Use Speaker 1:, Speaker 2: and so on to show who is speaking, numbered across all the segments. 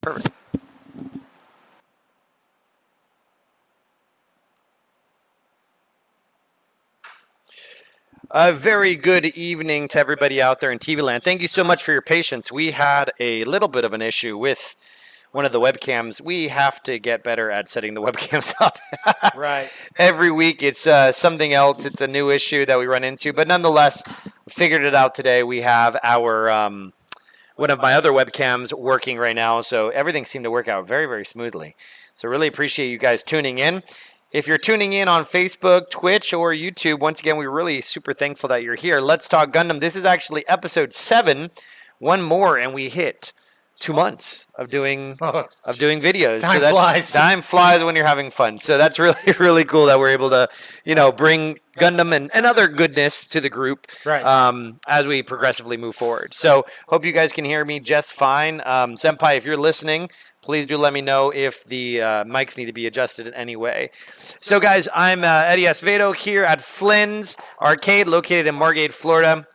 Speaker 1: Perfect. A very good evening to everybody out there in TV land. Thank you so much for your patience. We had a little bit of an issue with one of the webcams. We have to get better at setting the webcams up.
Speaker 2: Right.
Speaker 1: Every week it's something else. It's a new issue that we run into. But nonetheless, we figured it out today. We have our one of my other webcams working right now. So everything seemed to work out very, very smoothly. So really appreciate you guys tuning in. If you're tuning in on Facebook, Twitch, or YouTube, once again, we're really super thankful that you're here. Let's Talk Gundam. This is actually episode 7. One more, and we hit 2 months of doing videos.
Speaker 2: Time flies.
Speaker 1: Time flies when you're having fun. So that's really, really cool that we're able to, bring Gundam and other goodness to the group as we progressively move forward. So hope you guys can hear me just fine. Senpai, if you're listening, please do let me know if the mics need to be adjusted in any way. So, guys, I'm Eddie Esvedo here at Flynn's Arcade, located in Margate, Florida.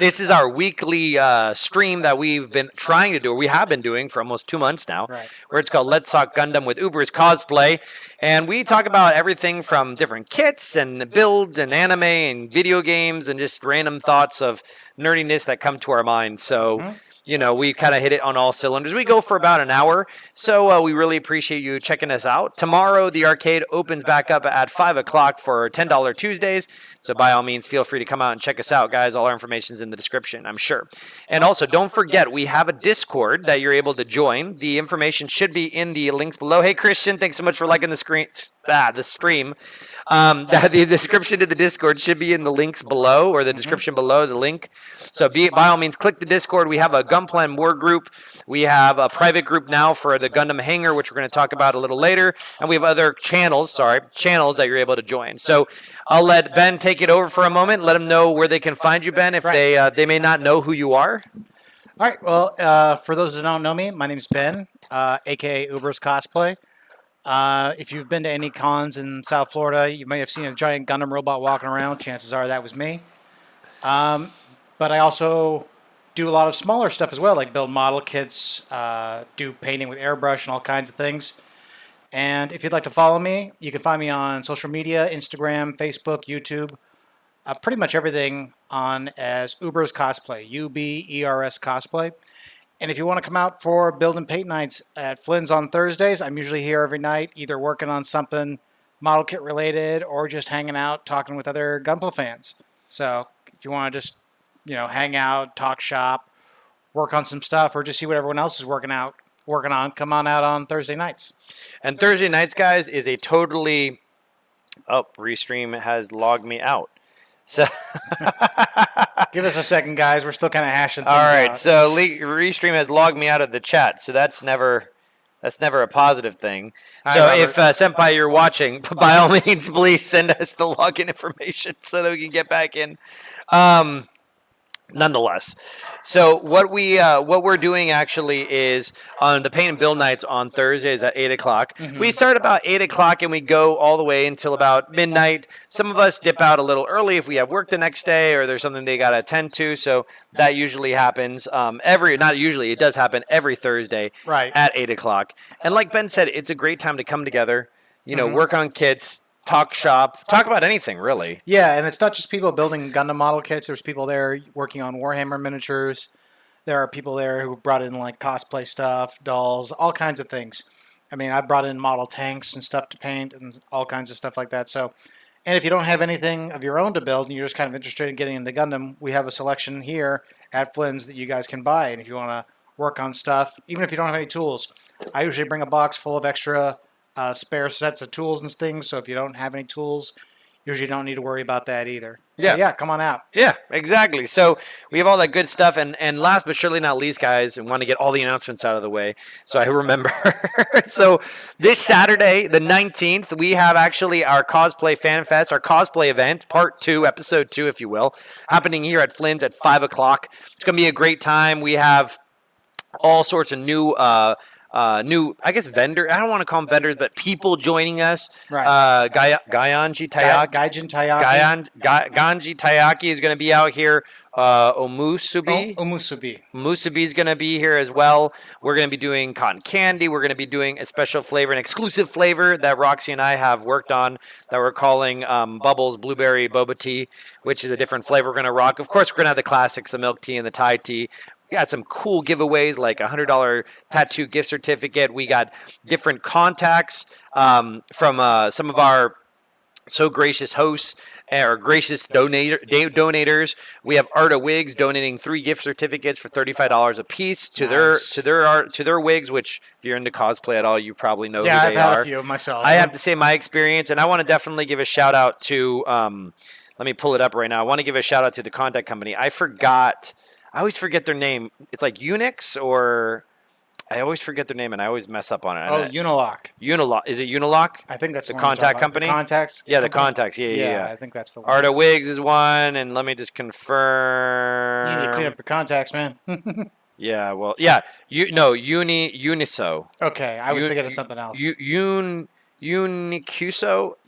Speaker 1: This is our weekly stream that we've been trying to do, or we have been doing for almost 2 months now, where it's called Let's Talk Gundam with Uberscosplay. And we talk about everything from different kits and builds and anime and video games and just random thoughts of nerdiness that come to our minds. So... we kind of hit it on all cylinders. We go for about an hour, so we really appreciate you checking us out. Tomorrow, the arcade opens back up at 5 o'clock for $10 Tuesdays, so by all means, feel free to come out and check us out, guys. All our information's in the description, I'm sure. And also, don't forget, we have a Discord that you're able to join. The information should be in the links below. Hey, Christian, thanks so much for liking the stream. The description to the Discord should be in the links below, or the description below the link. So by all means, click the Discord. We have a Gunpla and War group. We have a private group now for the Gundam Hangar, which we're going to talk about a little later. And we have other channels that you're able to join. So I'll let Ben take it over for a moment. Let them know where they can find you, Ben, if they may not know who you are.
Speaker 2: All right. Well, for those who don't know me, my name's Ben, a.k.a. Uberscosplay. If you've been to any cons in South Florida, you may have seen a giant Gundam robot walking around. Chances are that was me. But I also do a lot of smaller stuff as well, like build model kits, do painting with airbrush and all kinds of things. And if you'd like to follow me, you can find me on social media, Instagram, Facebook, YouTube, pretty much everything on as Uberscosplay, U-B-E-R-S cosplay. And if you want to come out for build and paint nights at Flynn's on Thursdays, I'm usually here every night, either working on something model kit related or just hanging out, talking with other Gunpla fans. So if you want to just, hang out, talk shop, work on some stuff, or just see what everyone else is working on, come on out on Thursday nights.
Speaker 1: And Thursday nights, guys, is a totally... Oh, Restream has logged me out. So
Speaker 2: give us a second, guys. We're still kind of hashing things
Speaker 1: out. All right,
Speaker 2: out.
Speaker 1: so Restream has logged me out of the chat, so that's never a positive thing. So if Senpai, you're watching, by all means, please send us the login information so that we can get back in. Nonetheless, so what we're doing actually is on the paint and build nights on Thursdays at 8 o'clock. Mm-hmm. We start about 8 o'clock and we go all the way until about midnight. Some of us dip out a little early if we have work the next day or there's something they got to attend to. So that usually happens it does happen every Thursday at 8 o'clock. And like Ben said, it's a great time to come together, work on kits, talk shop, talk about anything, really.
Speaker 2: Yeah, and it's not just people building Gundam model kits. There's people there working on Warhammer miniatures. There are people there who brought in, like, cosplay stuff, dolls, all kinds of things. I mean, I brought in model tanks and stuff to paint and all kinds of stuff like that. So, and if you don't have anything of your own to build and you're just kind of interested in getting into Gundam, we have a selection here at Flynn's that you guys can buy. And if you want to work on stuff, even if you don't have any tools, I usually bring a box full of extra spare sets of tools and things, so if you don't have any tools, usually don't need to worry about that either. Yeah, come on out.
Speaker 1: Yeah, exactly. So we have all that good stuff, and last but surely not least, guys, I want to get all the announcements out of the way so I remember. So this Saturday, the 19th, we have actually our Cosplay Fan Fest, our cosplay event, part 2, episode 2, if you will, happening here at Flynn's at 5 o'clock. It's going to be a great time. We have all sorts of new new, I guess, vendor. I don't want to call them vendors, but people joining us.
Speaker 2: Right.
Speaker 1: Gayanji Tayaki.
Speaker 2: Gaijin Tayaki.
Speaker 1: Ganji Tayaki is going to be out here. Omusubi.
Speaker 2: Umusubi.
Speaker 1: Musubi is going to be here as well. We're going to be doing cotton candy. We're going to be doing a special flavor, an exclusive flavor that Roxy and I have worked on that we're calling Bubbles Blueberry Boba Tea, which is a different flavor we're going to rock. Of course, we're going to have the classics, the milk tea and the Thai tea. We got some cool giveaways like a $100 tattoo gift certificate. We got different contacts from some of our so gracious hosts or gracious donators. We have Arta Wigs donating 3 gift certificates for $35 a piece to their wigs, which if you're into cosplay at all, you probably know who they are.
Speaker 2: Yeah, I've had a few myself.
Speaker 1: I have to say my experience, and I want to definitely give a shout out to let me pull it up right now. I want to give a shout out to the contact company. I always forget their name. It's like Unix or I always forget their name and I always mess up on it.
Speaker 2: Oh, Unilock.
Speaker 1: Unilock. Is it Unilock?
Speaker 2: I think that's
Speaker 1: the contact company.
Speaker 2: The contact.
Speaker 1: Yeah, the contacts. Yeah.
Speaker 2: I think that's the one.
Speaker 1: Arta Wigs is one, and let me just confirm.
Speaker 2: You need to clean up your contacts, man.
Speaker 1: Yeah. Well. Yeah. Uniso.
Speaker 2: Okay, I was thinking of something else.
Speaker 1: Unicuso.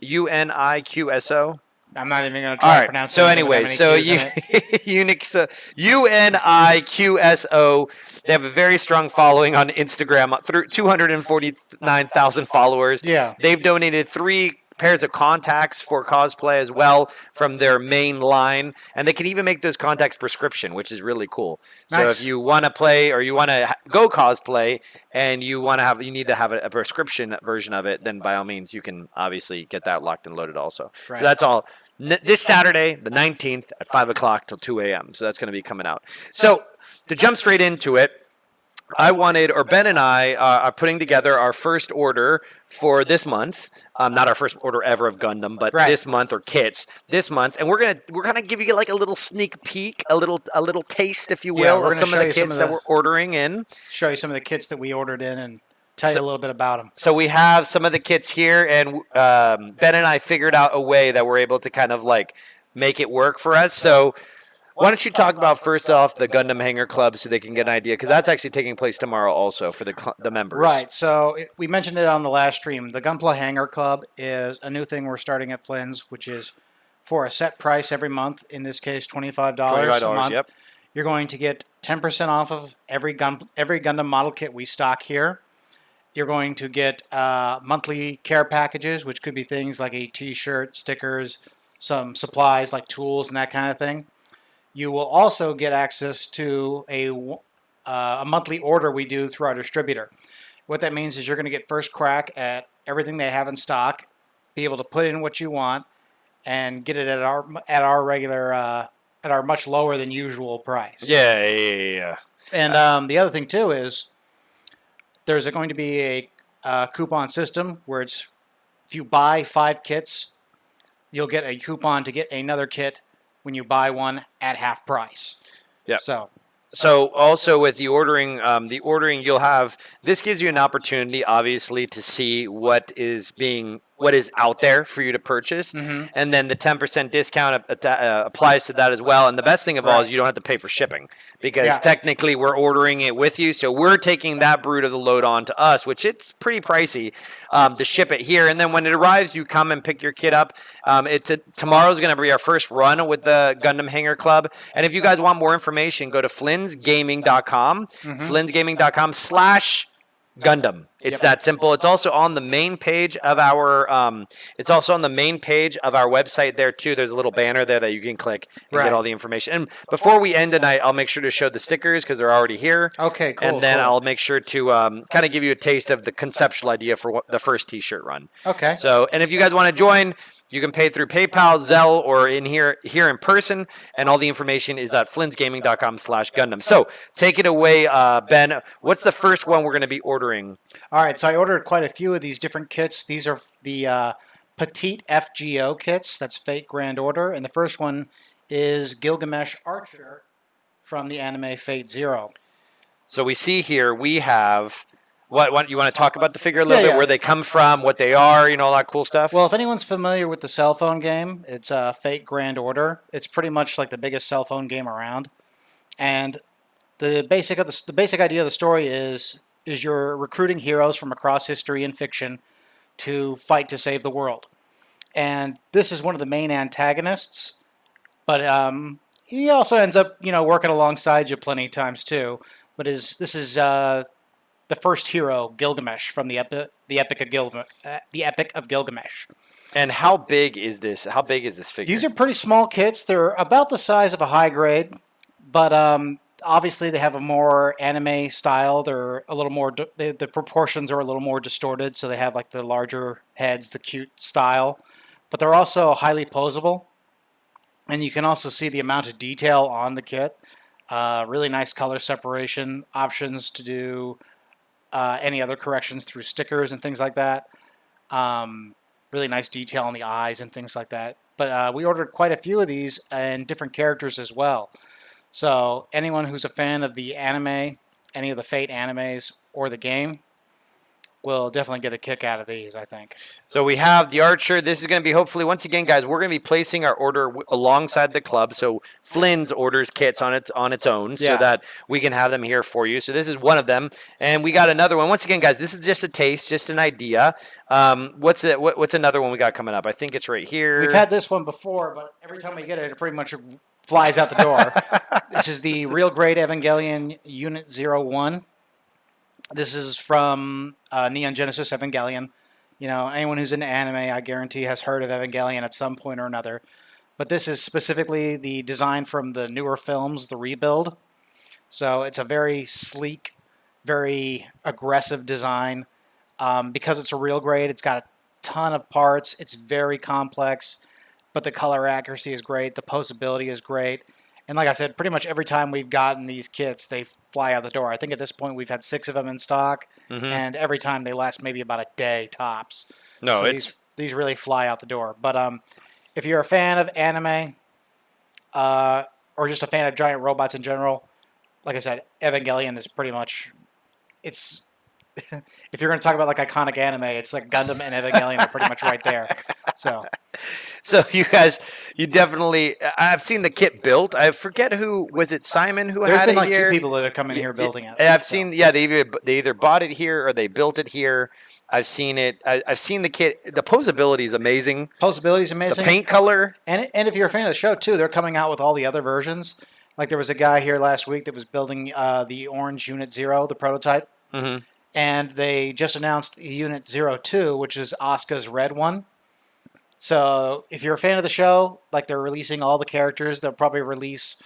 Speaker 1: UNIQSO.
Speaker 2: I'm not even going to try to pronounce it.
Speaker 1: So anyway, Unix, UNIQSO. They have a very strong following on Instagram, through 249,000 followers.
Speaker 2: Yeah.
Speaker 1: They've donated 3 pairs of contacts for cosplay as well from their main line, and they can even make those contacts prescription, which is really cool. So if you want to play or you want to go cosplay and you need to have a prescription version of it, then by all means you can obviously get that locked and loaded also. Right. So that's all. This Saturday, the 19th at 5 o'clock till 2 a.m. So that's going to be coming out. So to jump straight into it, Ben and I are putting together our first order for this month. Not our first order ever of Gundam, but this month, or kits this month, and we're gonna give you like a little sneak peek, a little taste, if you will, of some of the kits that we're ordering in.
Speaker 2: Show you some of the kits that we ordered in and tell you a little bit about them.
Speaker 1: So we have some of the kits here, and Ben and I figured out a way that we're able to kind of like make it work for us. So why don't you talk about, first off, the Gundam Hanger Club so they can get an idea, because that's actually taking place tomorrow also for the members.
Speaker 2: Right. So we mentioned it on the last stream. The Gunpla Hanger Club is a new thing we're starting at Flynn's, which is for a set price every month. In this case, $25 a month.
Speaker 1: Yep.
Speaker 2: You're going to get 10% off of every Gundam model kit we stock here. You're going to get monthly care packages, which could be things like a T-shirt, stickers, some supplies like tools and that kind of thing. You will also get access to a monthly order we do through our distributor. What that means is you're going to get first crack at everything they have in stock, be able to put in what you want, and get it at our regular at our much lower than usual price.
Speaker 1: Yeah.
Speaker 2: And the other thing too is there's going to be a coupon system where it's if you buy 5 kits, you'll get a coupon to get another kit when you buy one at half price.
Speaker 1: Yeah.
Speaker 2: So
Speaker 1: also with the ordering, you'll have, this gives you an opportunity, obviously, to see what is out there for you to purchase, and then the 10% discount applies to that as well. And the best thing of all is you don't have to pay for shipping, because technically we're ordering it with you, so we're taking that brute of the load on to us, which it's pretty pricey to ship it here. And then when it arrives, you come and pick your kit up. Tomorrow's going to be our first run with the Gundam Hanger Club, and if you guys want more information, go to flynsgaming.com, flynsgaming.com/Gundam. It's that simple. It's also on the main page of our website there too. There's a little banner there that you can click and get all the information. And before we end tonight, I'll make sure to show the stickers because they're already here.
Speaker 2: Okay, cool.
Speaker 1: And then I'll make sure to kind of give you a taste of the conceptual idea for the first T-shirt run.
Speaker 2: Okay.
Speaker 1: So, and if you guys want to join, you can pay through PayPal, Zelle, or here in person, and all the information is at flynsgaming.com/Gundam. So take it away, Ben. What's the first one we're going to be ordering?
Speaker 2: All right, so I ordered quite a few of these different kits. These are the Petite FGO kits. That's Fate Grand Order, and the first one is Gilgamesh Archer from the anime Fate Zero.
Speaker 1: So we see here we have. What you want to talk about the figure a little bit, where they come from, what they are, all that cool stuff?
Speaker 2: Well, if anyone's familiar with the cell phone game, it's Fate Grand Order. It's pretty much like the biggest cell phone game around. And the basic idea of the story is is you're recruiting heroes from across history and fiction to fight to save the world. And this is one of the main antagonists, but he also ends up, working alongside you plenty of times too. But this is the first hero, Gilgamesh, from the Epic of Gilgamesh.
Speaker 1: And how big is this? How big is this figure?
Speaker 2: These are pretty small kits. They're about the size of a high grade, but obviously they have a more anime style. They're a little more. The proportions are a little more distorted, so they have like the larger heads, the cute style. But they're also highly posable, and you can also see the amount of detail on the kit. Really nice color separation options to do any other corrections through stickers and things like that. Really nice detail on the eyes and things like that. But we ordered quite a few of these and different characters as well. So anyone who's a fan of the anime, any of the Fate animes, or the game, will definitely get a kick out of these, I think.
Speaker 1: So we have the Archer. This is going to be, hopefully, once again, guys, we're going to be placing our order alongside the club. So Flynn's orders kits on its own so that we can have them here for you. So this is one of them. And we got another one. Once again, guys, this is just a taste, just an idea. What's another one we got coming up? I think it's right here.
Speaker 2: We've had this one before, but every time we get it, it pretty much flies out the door. This is the Real Grade Evangelion Unit 01. This is from Neon Genesis Evangelion. Anyone who's into anime, I guarantee, has heard of Evangelion at some point or another. But this is specifically the design from the newer films, the rebuild. So it's a very sleek, very aggressive design. Because it's a real grade, it's got a ton of parts. It's very complex, but the color accuracy is great. The posability is great. And like I said, pretty much every time we've gotten these kits, they fly out the door. I think at this point we've had 6 of them in stock, and every time they last maybe about a day tops.
Speaker 1: No,
Speaker 2: so these really fly out the door. But if you're a fan of anime or just a fan of giant robots in general, like I said, Evangelion is pretty much it's. If you're going to talk about like iconic anime, it's like Gundam and Evangelion are pretty much right there. So
Speaker 1: you guys, you definitely. I've seen the kit built. I forget who was it. Simon who
Speaker 2: there's
Speaker 1: had
Speaker 2: been
Speaker 1: it
Speaker 2: like
Speaker 1: here.
Speaker 2: 2 people that have come in here building it.
Speaker 1: I've seen. Yeah, they either bought it here or they built it here. I've seen it. I've seen the kit. The posability is amazing.
Speaker 2: Posability is amazing.
Speaker 1: The paint color.
Speaker 2: And if you're a fan of the show too, they're coming out with all the other versions. Like there was a guy here last week that was building the Orange Unit 0, the prototype. Mm-hmm. And they just announced Unit 02, which is Asuka's red one. So if you're a fan of the show, like they're releasing all the characters, they'll probably release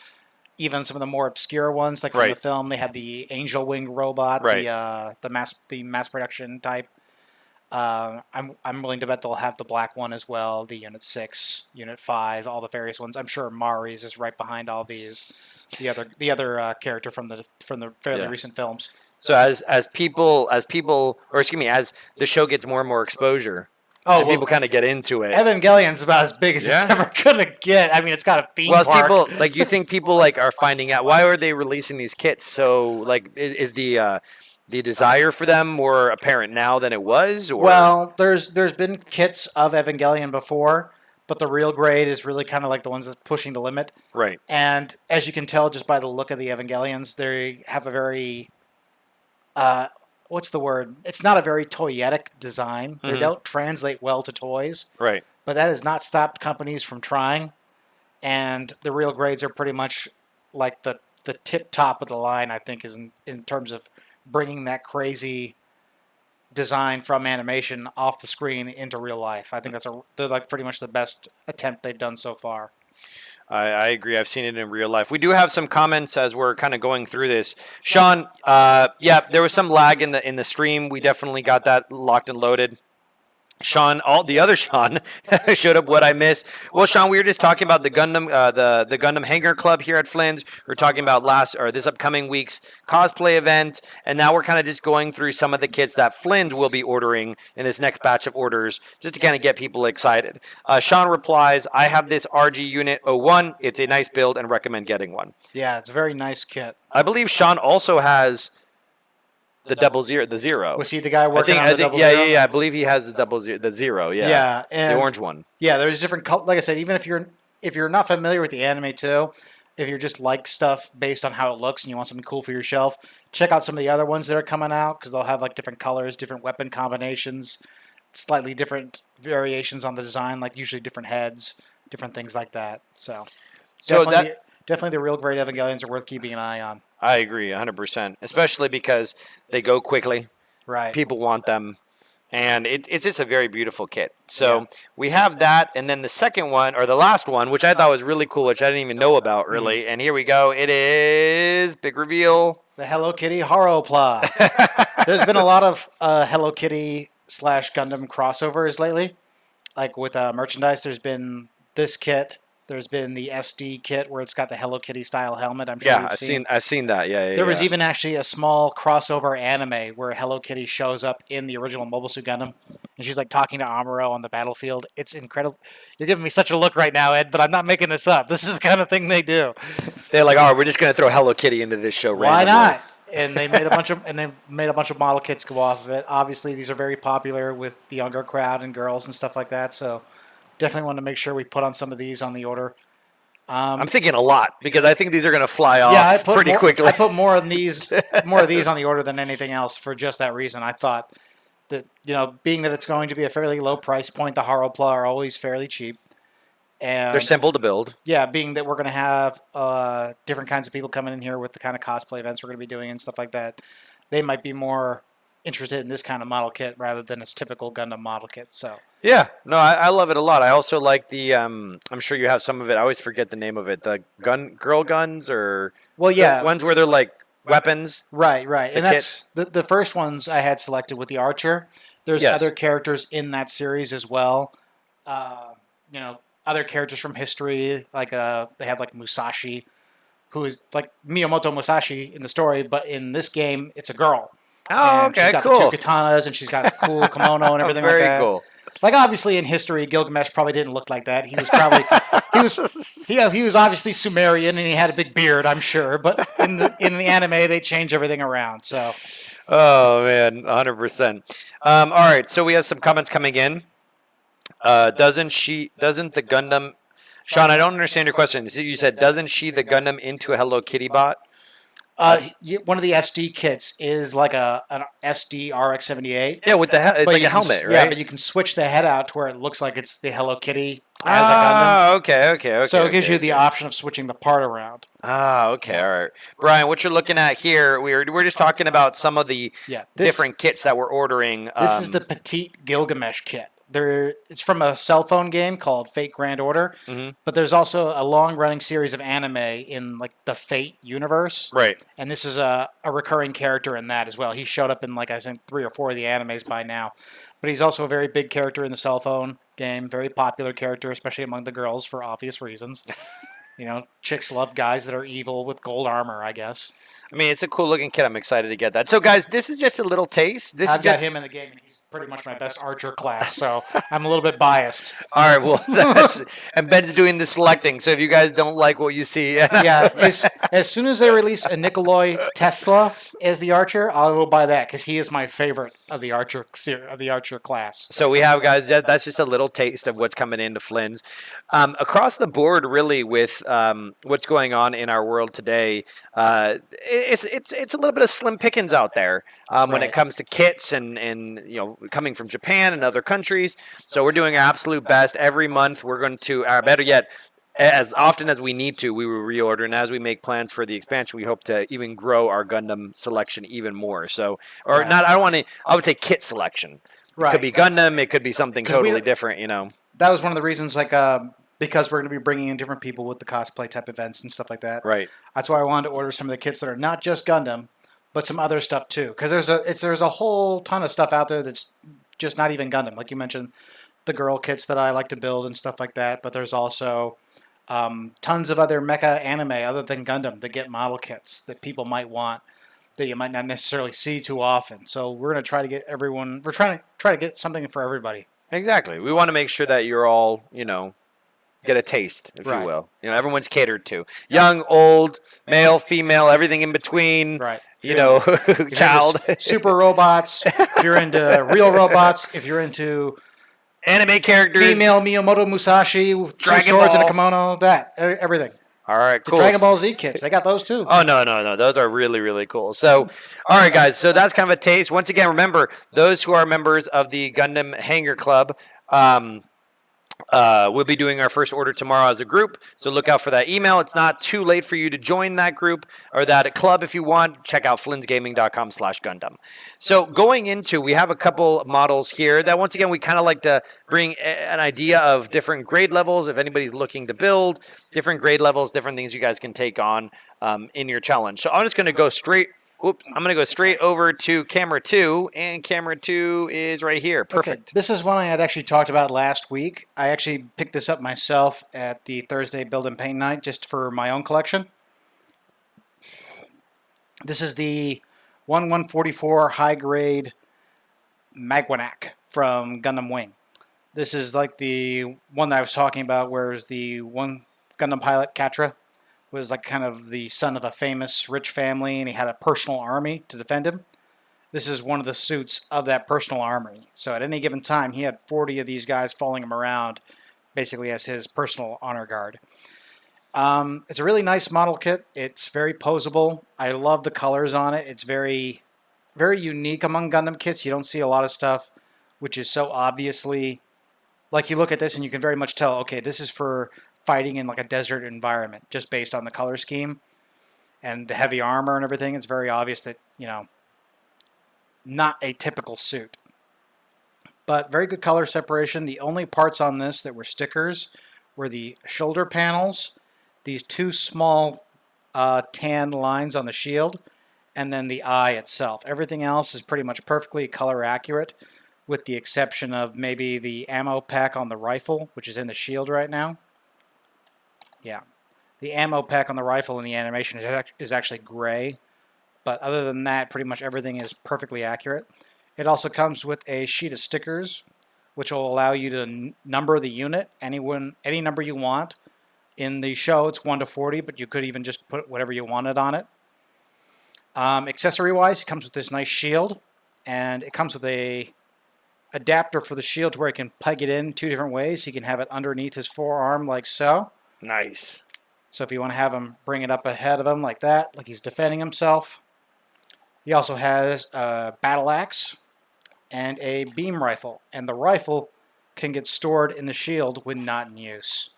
Speaker 2: even some of the more obscure ones. Like from the film, they had the Angel Wing robot, the mass production type. I'm willing to bet they'll have the black one as well, the Unit 6, Unit 5, all the various ones. I'm sure Mari's is right behind all these. The other character from the fairly recent films.
Speaker 1: So as the show gets more and more exposure, people kind of get into it.
Speaker 2: Evangelion's about as big as it's ever gonna get. I mean, it's got a theme park.
Speaker 1: You think people are finding out why are they releasing these kits? So is the desire for them more apparent now than it was? Or?
Speaker 2: Well, there's been kits of Evangelion before, but the real grade is really kind of like the ones that's pushing the limit.
Speaker 1: Right.
Speaker 2: And as you can tell just by the look of the Evangelions, they have a very what's the word? It's not a very toyetic design. They don't translate well to toys.
Speaker 1: Right.
Speaker 2: But that has not stopped companies from trying. And the real grades are pretty much like the tip top of the line, I think, is in terms of bringing that crazy design from animation off the screen into real life. I think they're like pretty much the best attempt they've done so far.
Speaker 1: I agree. I've seen it in real life. We do have some comments as we're kind of going through this. Sean, there was some lag in the stream. We definitely got that locked and loaded. Sean, the other Sean showed up. What I missed? Well, Sean, we were just talking about the Gundam, the Gundam Hangar Club here at Flynn's. We're talking about this upcoming week's cosplay event, and now we're kind of just going through some of the kits that Flynn will be ordering in this next batch of orders, just to kind of get people excited. Sean replies, "I have this RG Unit 01. It's a nice build and recommend getting one."
Speaker 2: Yeah, it's a very nice kit.
Speaker 1: I believe Sean also has the zero.
Speaker 2: Was he the guy working on the double zero?
Speaker 1: Yeah. I believe he has the zero. Yeah.
Speaker 2: Yeah,
Speaker 1: and the orange one.
Speaker 2: Yeah, there's different. Like I said, even if you're not familiar with the anime too, if you just like stuff based on how it looks and you want something cool for your shelf, check out some of the other ones that are coming out because they'll have like different colors, different weapon combinations, slightly different variations on the design, like usually different heads, different things like that. So definitely the real great Evangelions are worth keeping an eye on.
Speaker 1: I agree 100%, especially because they go quickly.
Speaker 2: Right.
Speaker 1: People want them. And it's just a very beautiful kit. So we have that. And then the second one, or the last one, which I thought was really cool, which I didn't even know about, really. And here we go. It is big reveal.
Speaker 2: The Hello Kitty Horopla. There's been a lot of Hello Kitty / Gundam crossovers lately. Like with merchandise, there's been this kit. There's been the SD kit where it's got the Hello Kitty style helmet. I'm sure you've seen.
Speaker 1: I've seen that. Yeah.
Speaker 2: There was even actually a small crossover anime where Hello Kitty shows up in the original Mobile Suit Gundam, and she's like talking to Amuro on the battlefield. It's incredible. You're giving me such a look right now, Ed, but I'm not making this up. This is the kind of thing they do.
Speaker 1: They're like, we're just gonna throw Hello Kitty into this show.
Speaker 2: Why not? And they made a bunch of model kits go off of it. Obviously, these are very popular with the younger crowd and girls and stuff like that. So definitely want to make sure we put on some of these on the order.
Speaker 1: I'm thinking a lot because I think these are going to fly off pretty quickly.
Speaker 2: I put more of these on the order than anything else for just that reason. I thought that, being that it's going to be a fairly low price point, the Horopla are always fairly cheap. And
Speaker 1: they're simple to build.
Speaker 2: Yeah, being that we're going to have different kinds of people coming in here with the kind of cosplay events we're going to be doing and stuff like that, they might be more interested in this kind of model kit rather than its typical Gundam model kit. So
Speaker 1: yeah, no, I love it a lot. I also like the I'm sure you have some of it. I always forget the name of it. The girl guns or the ones where they're like weapons.
Speaker 2: Right. And that's the first ones I had selected with the Archer. There's other characters in that series as well. Other characters from history, like they have like Musashi, who is like Miyamoto Musashi in the story, but in this game it's a girl.
Speaker 1: Oh, okay,
Speaker 2: she's got
Speaker 1: cool.
Speaker 2: the two katanas, and she's got a cool kimono and everything like that.
Speaker 1: Very cool.
Speaker 2: Like obviously in history, Gilgamesh probably didn't look like that. He was probably he was obviously Sumerian and he had a big beard, I'm sure. But in the anime, they change everything around. So,
Speaker 1: oh man, 100%. All right, so we have some comments coming in. Doesn't the Gundam? Sean, I don't understand your question. You said doesn't she the Gundam into a Hello Kitty bot?
Speaker 2: One of the SD kits is like an SD RX-78.
Speaker 1: Yeah, with the it's like a helmet, right?
Speaker 2: Yeah, but you can switch the head out to where it looks like it's the Hello Kitty as a Gundam.
Speaker 1: Okay.
Speaker 2: So it gives you the option of switching the part around.
Speaker 1: Okay, all right. Brian, what you're looking at here, we're just talking about some of the different kits that we're ordering.
Speaker 2: This is the Petite Gilgamesh kit. It's from a cell phone game called Fate Grand Order, but there's also a long-running series of anime in like the Fate universe.
Speaker 1: Right.
Speaker 2: And this is a recurring character in that as well. He showed up in like I think 3 or 4 of the animes by now. But he's also a very big character in the cell phone game, very popular character, especially among the girls for obvious reasons. Chicks love guys that are evil with gold armor, I guess.
Speaker 1: I mean, it's a cool looking kit. I'm excited to get that. So, guys, this is just a little taste.
Speaker 2: I've got him in the game, and he's pretty much my best Archer class, so I'm a little bit biased.
Speaker 1: All right, well, and Ben's doing the selecting. So if you guys don't like what you see,
Speaker 2: as soon as they release a Nikolai Tesla as the Archer, I'll go buy that because he is my favorite of the Archer class.
Speaker 1: So we have, guys. That's just a little taste of what's coming into Flynn's. Across the board, really, with what's going on in our world today, it's a little bit of slim pickings out there when it comes to kits and coming from Japan and other countries. So we're doing our absolute best every month. We're going to, better yet, as often as we need to, we will reorder. And as we make plans for the expansion, we hope to even grow our Gundam selection even more. So, I would say kit selection. Right. It could be Gundam. It could be something totally different,
Speaker 2: That was one of the reasons, because we're going to be bringing in different people with the cosplay type events and stuff like that.
Speaker 1: Right.
Speaker 2: That's why I wanted to order some of the kits that are not just Gundam, but some other stuff too. Because there's a whole ton of stuff out there that's just not even Gundam. Like you mentioned, the girl kits that I like to build and stuff like that. But there's also tons of other mecha anime other than Gundam that get model kits that people might want that you might not necessarily see too often. So we're going to try to get everyone. We're trying to get something for everybody.
Speaker 1: Exactly. We want to make sure that you're all, get a taste, if you will. Everyone's catered to. Young, old, male, female, everything in between.
Speaker 2: Right.
Speaker 1: Child.
Speaker 2: Super robots. If you're into real robots. If you're into
Speaker 1: anime characters.
Speaker 2: Female Miyamoto Musashi with 2 swords and a kimono. Everything.
Speaker 1: All right,
Speaker 2: The
Speaker 1: cool.
Speaker 2: Dragon Ball Z kits, they got those too.
Speaker 1: Oh, no. Those are really, really cool. So, all right, guys. So that's kind of a taste. Once again, remember, those who are members of the Gundam Hanger Club, we'll be doing our first order tomorrow as a group. So look out for that email. It's not too late for you to join that group or that club if you want. Check out flynsgaming.com/Gundam. So going into, we have a couple models here that once again, we kind of like to bring an idea of different grade levels. If anybody's looking to build different grade levels, different things you guys can take on in your challenge. So I'm just going to go straight. I'm going to go straight over to camera 2, and camera 2 is right here. Perfect.
Speaker 2: Okay. This is one I had actually talked about last week. I actually picked this up myself at the Thursday Build and Paint Night just for my own collection. This is the 1144 high-grade Magwanac from Gundam Wing. This is like the one that I was talking about, whereas the one Gundam pilot, Katra, was like kind of the son of a famous rich family, and he had a personal army to defend him. This is one of the suits of that personal army. So at any given time, he had 40 of these guys following him around, basically as his personal honor guard. It's a really nice model kit. It's very posable. I love the colors on it. It's very, very unique among Gundam kits. You don't see a lot of stuff which is so obviously, like you look at this and you can very much tell, okay, this is for fighting in like a desert environment, just based on the color scheme and the heavy armor and everything. It's very obvious that, you know, not a typical suit. But very good color separation. The only parts on this that were stickers were the shoulder panels, these two small tan lines on the shield, and then the eye itself. Everything else is pretty much perfectly color accurate, with the exception of maybe the ammo pack on the rifle, which is in the shield right now. Yeah, the ammo pack on the rifle in the animation is actually gray, but other than that, pretty much everything is perfectly accurate. It also comes with a sheet of stickers, which will allow you to number the unit, any number you want. In the show, it's 1 to 40, but you could even just put whatever you wanted on it. Accessory-wise, it comes with this nice shield, and it comes with a adapter for the shield to where you can plug it in 2 different ways. You can have it underneath his forearm like so.
Speaker 1: Nice.
Speaker 2: So if you want to have him bring it up ahead of him like that, like he's defending himself. He also has a battle axe and a beam rifle. And the rifle can get stored in the shield when not in use.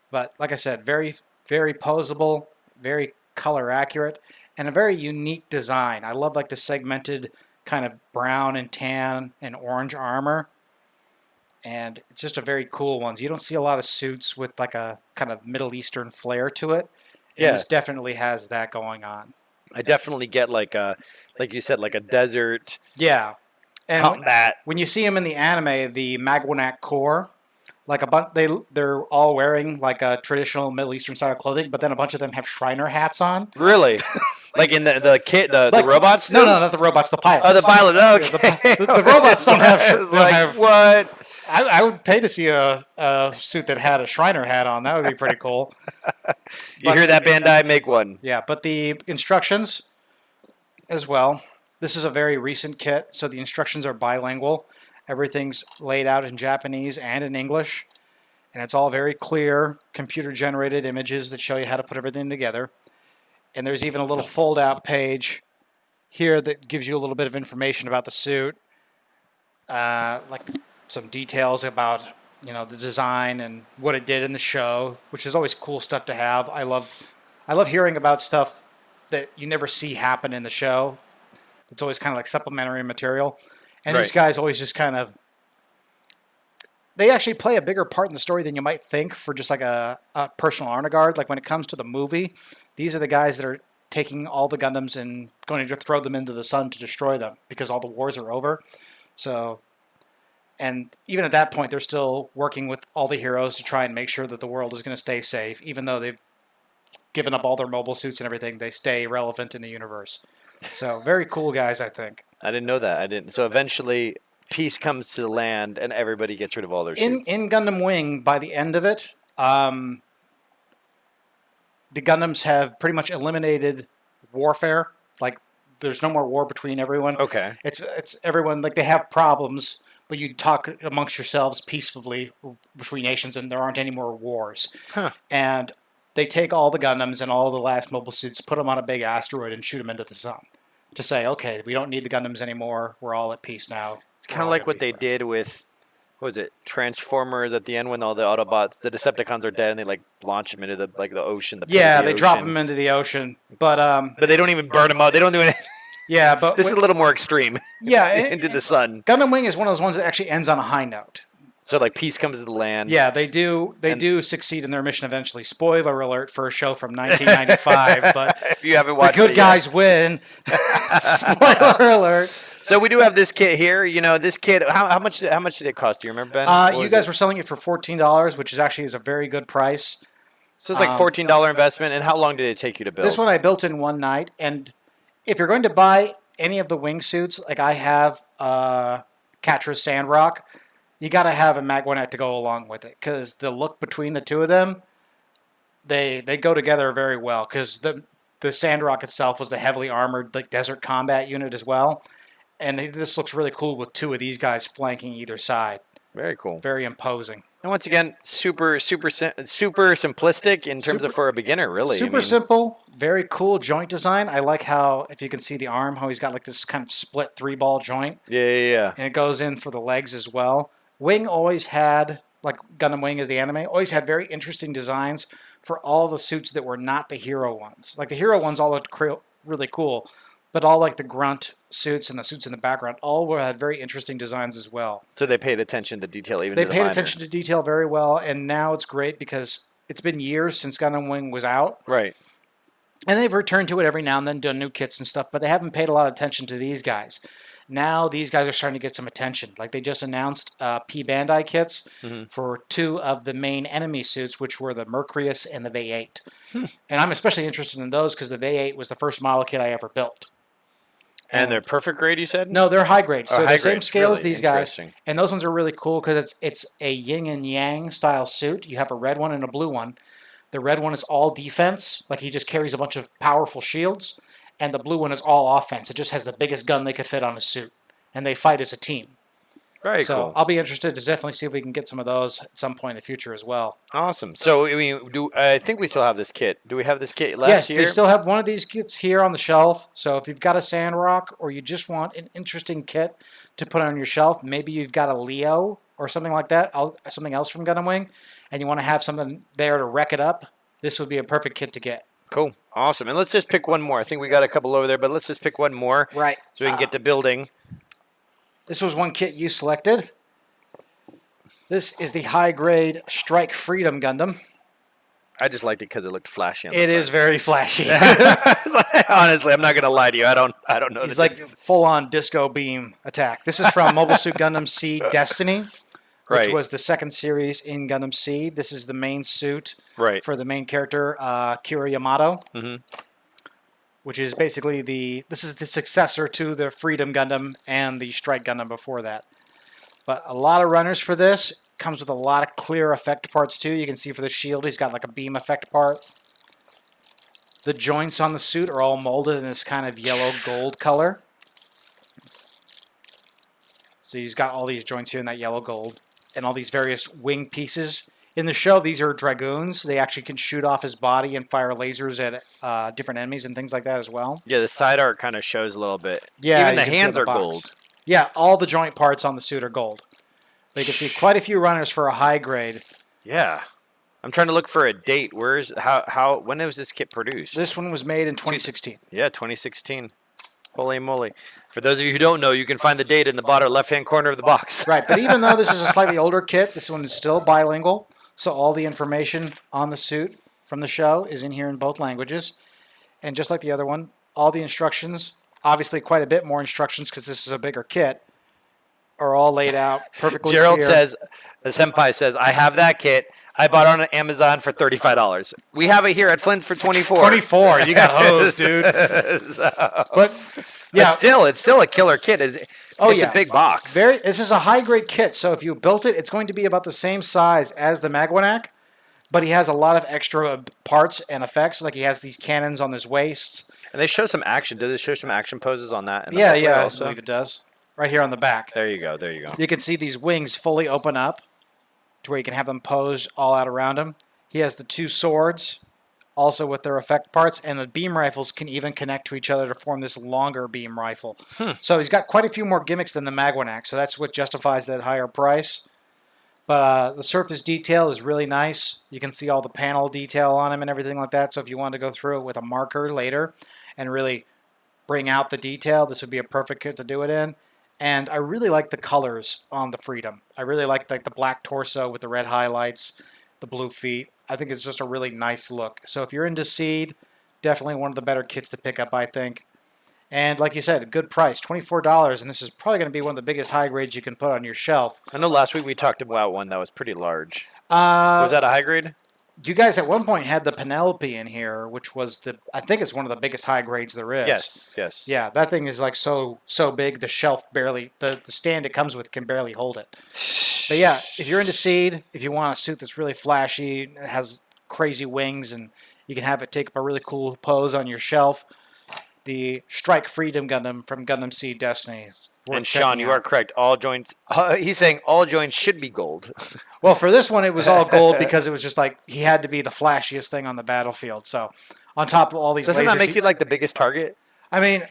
Speaker 2: But like I said, very, very posable, very color accurate, and a very unique design. I love like the segmented kind of brown and tan and orange armor. And it's just a very cool one. You don't see a lot of suits with like a kind of Middle Eastern flair to it. And this definitely has that going on.
Speaker 1: I definitely get like you said, like a desert.
Speaker 2: Yeah. And
Speaker 1: that.
Speaker 2: When you see them in the anime, the Magwanac Corps, like they're all wearing like a traditional Middle Eastern style clothing, but then a bunch of them have Shriner hats on.
Speaker 1: Really? Like in the robots?
Speaker 2: No, not the robots, the pilots.
Speaker 1: Oh, the pilot. Okay.
Speaker 2: The robots don't have.
Speaker 1: What?
Speaker 2: I would pay to see a suit that had a Shriner hat on. That would be pretty cool.
Speaker 1: You hear that, Bandai? Make one.
Speaker 2: Yeah, but the instructions as well. This is a very recent kit, so the instructions are bilingual. Everything's laid out in Japanese and in English, and it's all very clear, computer-generated images that show you how to put everything together. And there's even a little fold-out page here that gives you a little bit of information about the suit, like some details about, you know, the design and what it did in the show, which is always cool stuff to have. I love hearing about stuff that you never see happen in the show. It's always kind of like supplementary material. And these guys always just kind of, they actually play a bigger part in the story than you might think for just like a personal honor guard. Like when it comes to the movie, these are the guys that are taking all the Gundams and going to throw them into the sun to destroy them because all the wars are over. So, and even at that point, they're still working with all the heroes to try and make sure that the world is going to stay safe. Even though they've given up all their mobile suits and everything, they stay relevant in the universe. So very cool guys, I think.
Speaker 1: I didn't know that. I didn't. So eventually, peace comes to the land, and everybody gets rid of all their suits.
Speaker 2: In Gundam Wing, by the end of it, the Gundams have pretty much eliminated warfare. Like, there's no more war between everyone.
Speaker 1: Okay.
Speaker 2: It's everyone, like, they have problems, but you talk amongst yourselves peacefully between nations, and there aren't any more wars.
Speaker 1: Huh.
Speaker 2: And they take all the Gundams and all the last mobile suits, put them on a big asteroid, and shoot them into the sun to say, okay, we don't need the Gundams anymore. We're all at peace now.
Speaker 1: It's kind of like what they did with, what was it, Transformers at the end when all the Autobots, the Decepticons are dead, and they like launch them into the ocean.
Speaker 2: They drop them into the ocean, but
Speaker 1: they don't even burn them out. They don't do anything.
Speaker 2: Yeah, but
Speaker 1: this is a little more extreme.
Speaker 2: Yeah,
Speaker 1: into the sun.
Speaker 2: Gundam Wing is one of those ones that actually ends on a high note.
Speaker 1: So like peace comes to the land.
Speaker 2: Yeah, they do succeed in their mission eventually. Spoiler alert for a show from 1995, but
Speaker 1: if you haven't watched
Speaker 2: the good guys win. Spoiler alert.
Speaker 1: So we do have this kit here. You know, this kit. How much did it cost? Do you remember, Ben?
Speaker 2: You guys were selling it for $14, which is a very good price.
Speaker 1: So it's like $14 investment. And how long did it take you to build?
Speaker 2: This one I built in one night. And if you're going to buy any of the wingsuits, like I have Catra's Sandrock, you got to have a Magwanet to go along with it, because the look between the two of them, they go together very well. Because the Sandrock itself was the heavily armored like desert combat unit as well, and this looks really cool with two of these guys flanking either side.
Speaker 1: Very cool.
Speaker 2: Very imposing.
Speaker 1: And once again, super simplistic in terms of for a beginner, really.
Speaker 2: Super simple, very cool joint design. I like how, if you can see the arm, how he's got like this kind of split 3-ball joint.
Speaker 1: Yeah.
Speaker 2: And it goes in for the legs as well. Wing always had, like Gundam Wing is the anime, always had very interesting designs for all the suits that were not the hero ones. Like the hero ones all looked really cool, but all like the grunt suits and the suits in the background all had very interesting designs as well.
Speaker 1: So they paid attention to detail even
Speaker 2: They paid attention to detail very well, and now it's great because it's been years since Gundam Wing was out.
Speaker 1: Right.
Speaker 2: And they've returned to it every now and then, done new kits and stuff, but they haven't paid a lot of attention to these guys. Now these guys are starting to get some attention. Like they just announced P Bandai kits for 2 of the main enemy suits, which were the Mercurius and the V8. And I'm especially interested in those because the V8 was the first model kit I ever built.
Speaker 1: And they're perfect grade, you said?
Speaker 2: No, they're high grade. So they're the same scale
Speaker 1: really
Speaker 2: as these guys. And those ones are really cool because it's a yin and yang style suit. You have a red one and a blue one. The red one is all defense, like he just carries a bunch of powerful shields. And the blue one is all offense. It just has the biggest gun they could fit on a suit. And they fight as a team.
Speaker 1: Very
Speaker 2: so
Speaker 1: cool.
Speaker 2: I'll be interested to definitely see if we can get some of those at some point in the future as well.
Speaker 1: Awesome. So I mean, I think we still have this kit. Do we have this kit left here?
Speaker 2: Yes, they still have one of these kits here on the shelf. So if you've got a Sandrock or you just want an interesting kit to put on your shelf, maybe you've got a Leo or something like that, something else from Gundam Wing, and you want to have something there to wreck it up, this would be a perfect kit to get.
Speaker 1: Cool. Awesome. And let's just pick one more. I think we got a couple over there, but let's just pick one more.
Speaker 2: Right.
Speaker 1: So we can get to building.
Speaker 2: This was one kit you selected. This is the high-grade Strike Freedom Gundam.
Speaker 1: I just liked it because it looked flashy.
Speaker 2: It is very flashy.
Speaker 1: Honestly, I'm not going to lie to you. I don't know.
Speaker 2: It's like full-on disco beam attack. This is from Mobile Suit Gundam Seed Destiny, which was the second series in Gundam Seed. This is the main suit for the main character, Kira Yamato, which is basically this is the successor to the Freedom Gundam and the Strike Gundam before that. But a lot of runners for this. Comes with a lot of clear effect parts too. You can see for the shield, he's got like a beam effect part. The joints on the suit are all molded in this kind of yellow gold color. So he's got all these joints here in that yellow gold and all these various wing pieces. In the show, these are Dragoons. They actually can shoot off his body and fire lasers at different enemies and things like that as well.
Speaker 1: Yeah, the side art kind of shows a little bit.
Speaker 2: Yeah,
Speaker 1: even the hands are gold.
Speaker 2: Yeah, all the joint parts on the suit are gold. But you can see quite a few runners for a high grade.
Speaker 1: Yeah. I'm trying to look for a date. When was this kit produced?
Speaker 2: This one was made in 2016.
Speaker 1: Yeah, 2016. Holy moly. For those of you who don't know, you can find the date in the bottom left-hand corner of the box.
Speaker 2: Right, but even though this is a slightly older kit, this one is still bilingual. So all the information on the suit from the show is in here in both languages. And just like the other one, all the instructions, obviously quite a bit more instructions because this is a bigger kit, are all laid out perfectly
Speaker 1: Gerald
Speaker 2: clear.
Speaker 1: says, the senpai says, I have that kit. I bought it on Amazon for $35. We have it here at Flynn's for $24.
Speaker 2: $24. You got hosed, dude. But
Speaker 1: it's still a killer kit. It's a big box.
Speaker 2: This is a high-grade kit, so if you built it, it's going to be about the same size as the Magwanak, but he has a lot of extra parts and effects. Like he has these cannons on his waist.
Speaker 1: And they show some action. Did they show some action poses on that?
Speaker 2: Yeah, I believe it does. Right here on the back.
Speaker 1: There you go.
Speaker 2: You can see these wings fully open up to where you can have them posed all out around him. He has the 2 swords also with their effect parts, and the beam rifles can even connect to each other to form this longer beam rifle. So he's got quite a few more gimmicks than the Magwanac, so that's what justifies that higher price. But the surface detail is really nice. You can see all the panel detail on him and everything like that. So if you want to go through it with a marker later and really bring out the detail, this would be a perfect kit to do it in. And I really like the colors on the Freedom. I really like the black torso with the red highlights, the blue feet. I think it's just a really nice look. So if you're into Seed, definitely one of the better kits to pick up, I think. And like you said, a good price, $24, and this is probably going to be one of the biggest high grades you can put on your shelf.
Speaker 1: I know last week we talked about one that was pretty large. Was that a high grade?
Speaker 2: You guys at one point had the Penelope in here, which was I think it's one of the biggest high grades there is.
Speaker 1: Yes.
Speaker 2: Yeah, that thing is like so big, the shelf barely, the stand it comes with can barely hold it. But yeah, if you're into Seed, if you want a suit that's really flashy, it has crazy wings, and you can have it take up a really cool pose on your shelf, the Strike Freedom Gundam from Gundam Seed Destiny.
Speaker 1: And Sean, you are correct. All joints. He's saying all joints should be gold.
Speaker 2: Well, for this one, it was all gold because it was just like he had to be the flashiest thing on the battlefield. So, on top of all these,
Speaker 1: Doesn't
Speaker 2: lasers,
Speaker 1: that make you like the biggest target?
Speaker 2: I mean,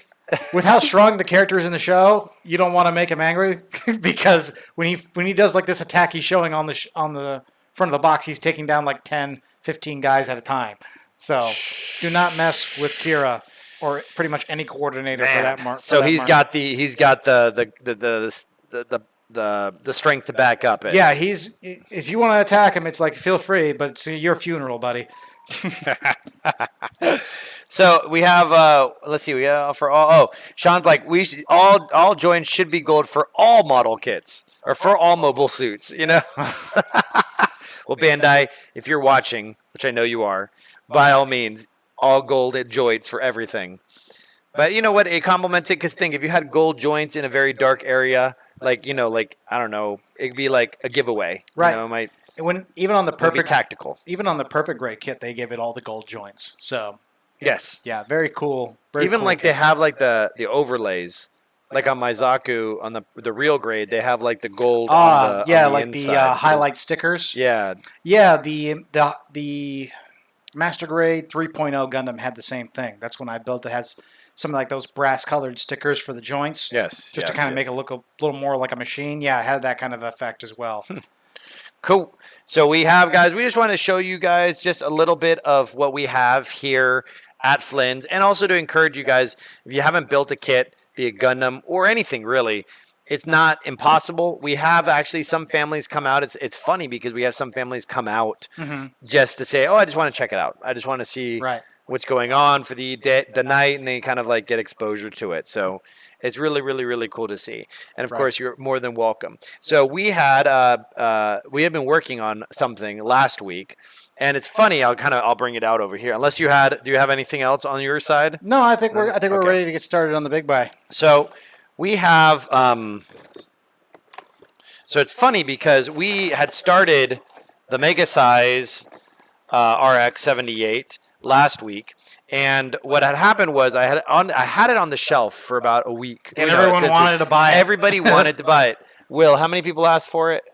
Speaker 2: with how strong the character is in the show, you don't want to make him angry because when he does like this attack, he's showing on the front of the box, he's taking down like 10, 15 guys at a time. So, do not mess with Kira. Or pretty much any coordinator for that mark.
Speaker 1: So he's got the strength to back up it.
Speaker 2: Yeah, if you want to attack him, it's like feel free, but it's your funeral, buddy.
Speaker 1: So we have let's see, we have for all. Oh, Sean's like all joints should be gold for all model kits or for all mobile suits. You know. Well, Bandai, if you're watching, which I know you are, by all means. All gold joints for everything. But you know what? It complements it because think if you had gold joints in a very dark area, like I don't know, it'd be like a giveaway.
Speaker 2: Right.
Speaker 1: You know,
Speaker 2: when even on the perfect
Speaker 1: tactical.
Speaker 2: Even on the perfect gray kit, they give it all the gold joints. So
Speaker 1: yes.
Speaker 2: Yeah, very cool.
Speaker 1: Even
Speaker 2: cool
Speaker 1: like
Speaker 2: kit.
Speaker 1: they have like the overlays. Like on my Zaku, on the real grade, they have like the gold on the
Speaker 2: like
Speaker 1: inside.
Speaker 2: The highlight stickers.
Speaker 1: Yeah.
Speaker 2: Yeah, the Master Grade 3.0 Gundam had the same thing. That's when I built it. Has some like those brass-colored stickers for the joints.
Speaker 1: Yes.
Speaker 2: Just to kind of make it look a little more like a machine. Yeah, it had that kind of effect as well.
Speaker 1: Cool. So we have, guys, we just want to show you guys just a little bit of what we have here at Flynn's, and also to encourage you guys, if you haven't built a kit, be it Gundam or anything really, it's not impossible. We have actually some families come out. It's funny because we have some families come out just to say, oh, I just want to check it out. I just want to see what's going on for the night, and they kind of like get exposure to it. So it's really, really, really cool to see. And of course, you're more than welcome. So we had been working on something last week. And it's funny. I'll bring it out over here. Unless do you have anything else on your side?
Speaker 2: No, I think we're ready to get started on the big buy.
Speaker 1: So we have. So it's funny because we had started the Mega Size RX-78 last week, and what had happened was I had it on the shelf for about a week,
Speaker 2: and everyone wanted to buy it.
Speaker 1: Everybody wanted to buy it. Will, how many people asked for it?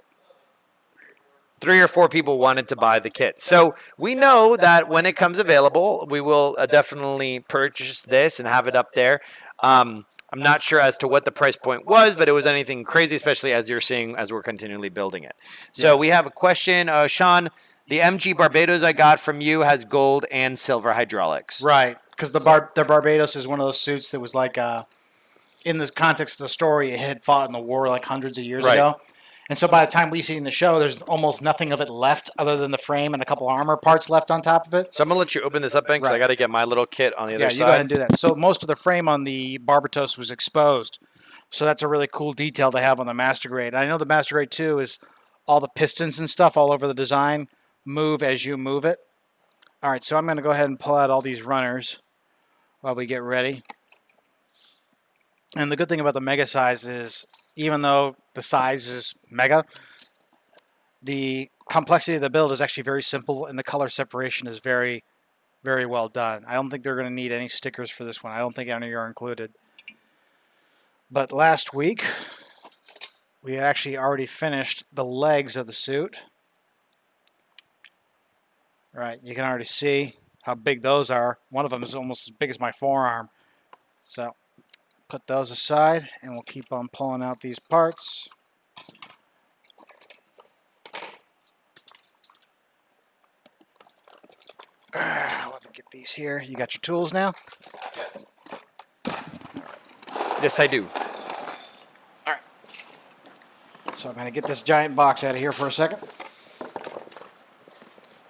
Speaker 1: 3 or 4 people wanted to buy the kit. So we know that when it comes available, we will definitely purchase this and have it up there. I'm not sure as to what the price point was, but it was anything crazy, especially as you're seeing as we're continually building it. So we have a question. Sean, the MG Barbados I got from you has gold and silver hydraulics.
Speaker 2: Right, because the Barbados is one of those suits that was like, in the context of the story, it had fought in the war like hundreds of years ago. And so by the time we see in the show, there's almost nothing of it left other than the frame and a couple armor parts left on top of it.
Speaker 1: So I'm going to let you open this up, Ben, because I got to get my little kit on the other side.
Speaker 2: Yeah, you go ahead and do that. So most of the frame on the Barbados was exposed. So that's a really cool detail to have on the Master Grade. I know the Master Grade 2 is all the pistons and stuff all over the design move as you move it. All right, so I'm going to go ahead and pull out all these runners while we get ready. And the good thing about the Mega Size is, even though the size is mega, the complexity of the build is actually very simple, and the color separation is very, very well done. I don't think they're going to need any stickers for this one. I don't think any are included. But last week, we actually already finished the legs of the suit. Right, you can already see how big those are. One of them is almost as big as my forearm. So put those aside, and we'll keep on pulling out these parts. Let me get these here. You got your tools now?
Speaker 1: Yes, I do.
Speaker 2: All right. So I'm going to get this giant box out of here for a second.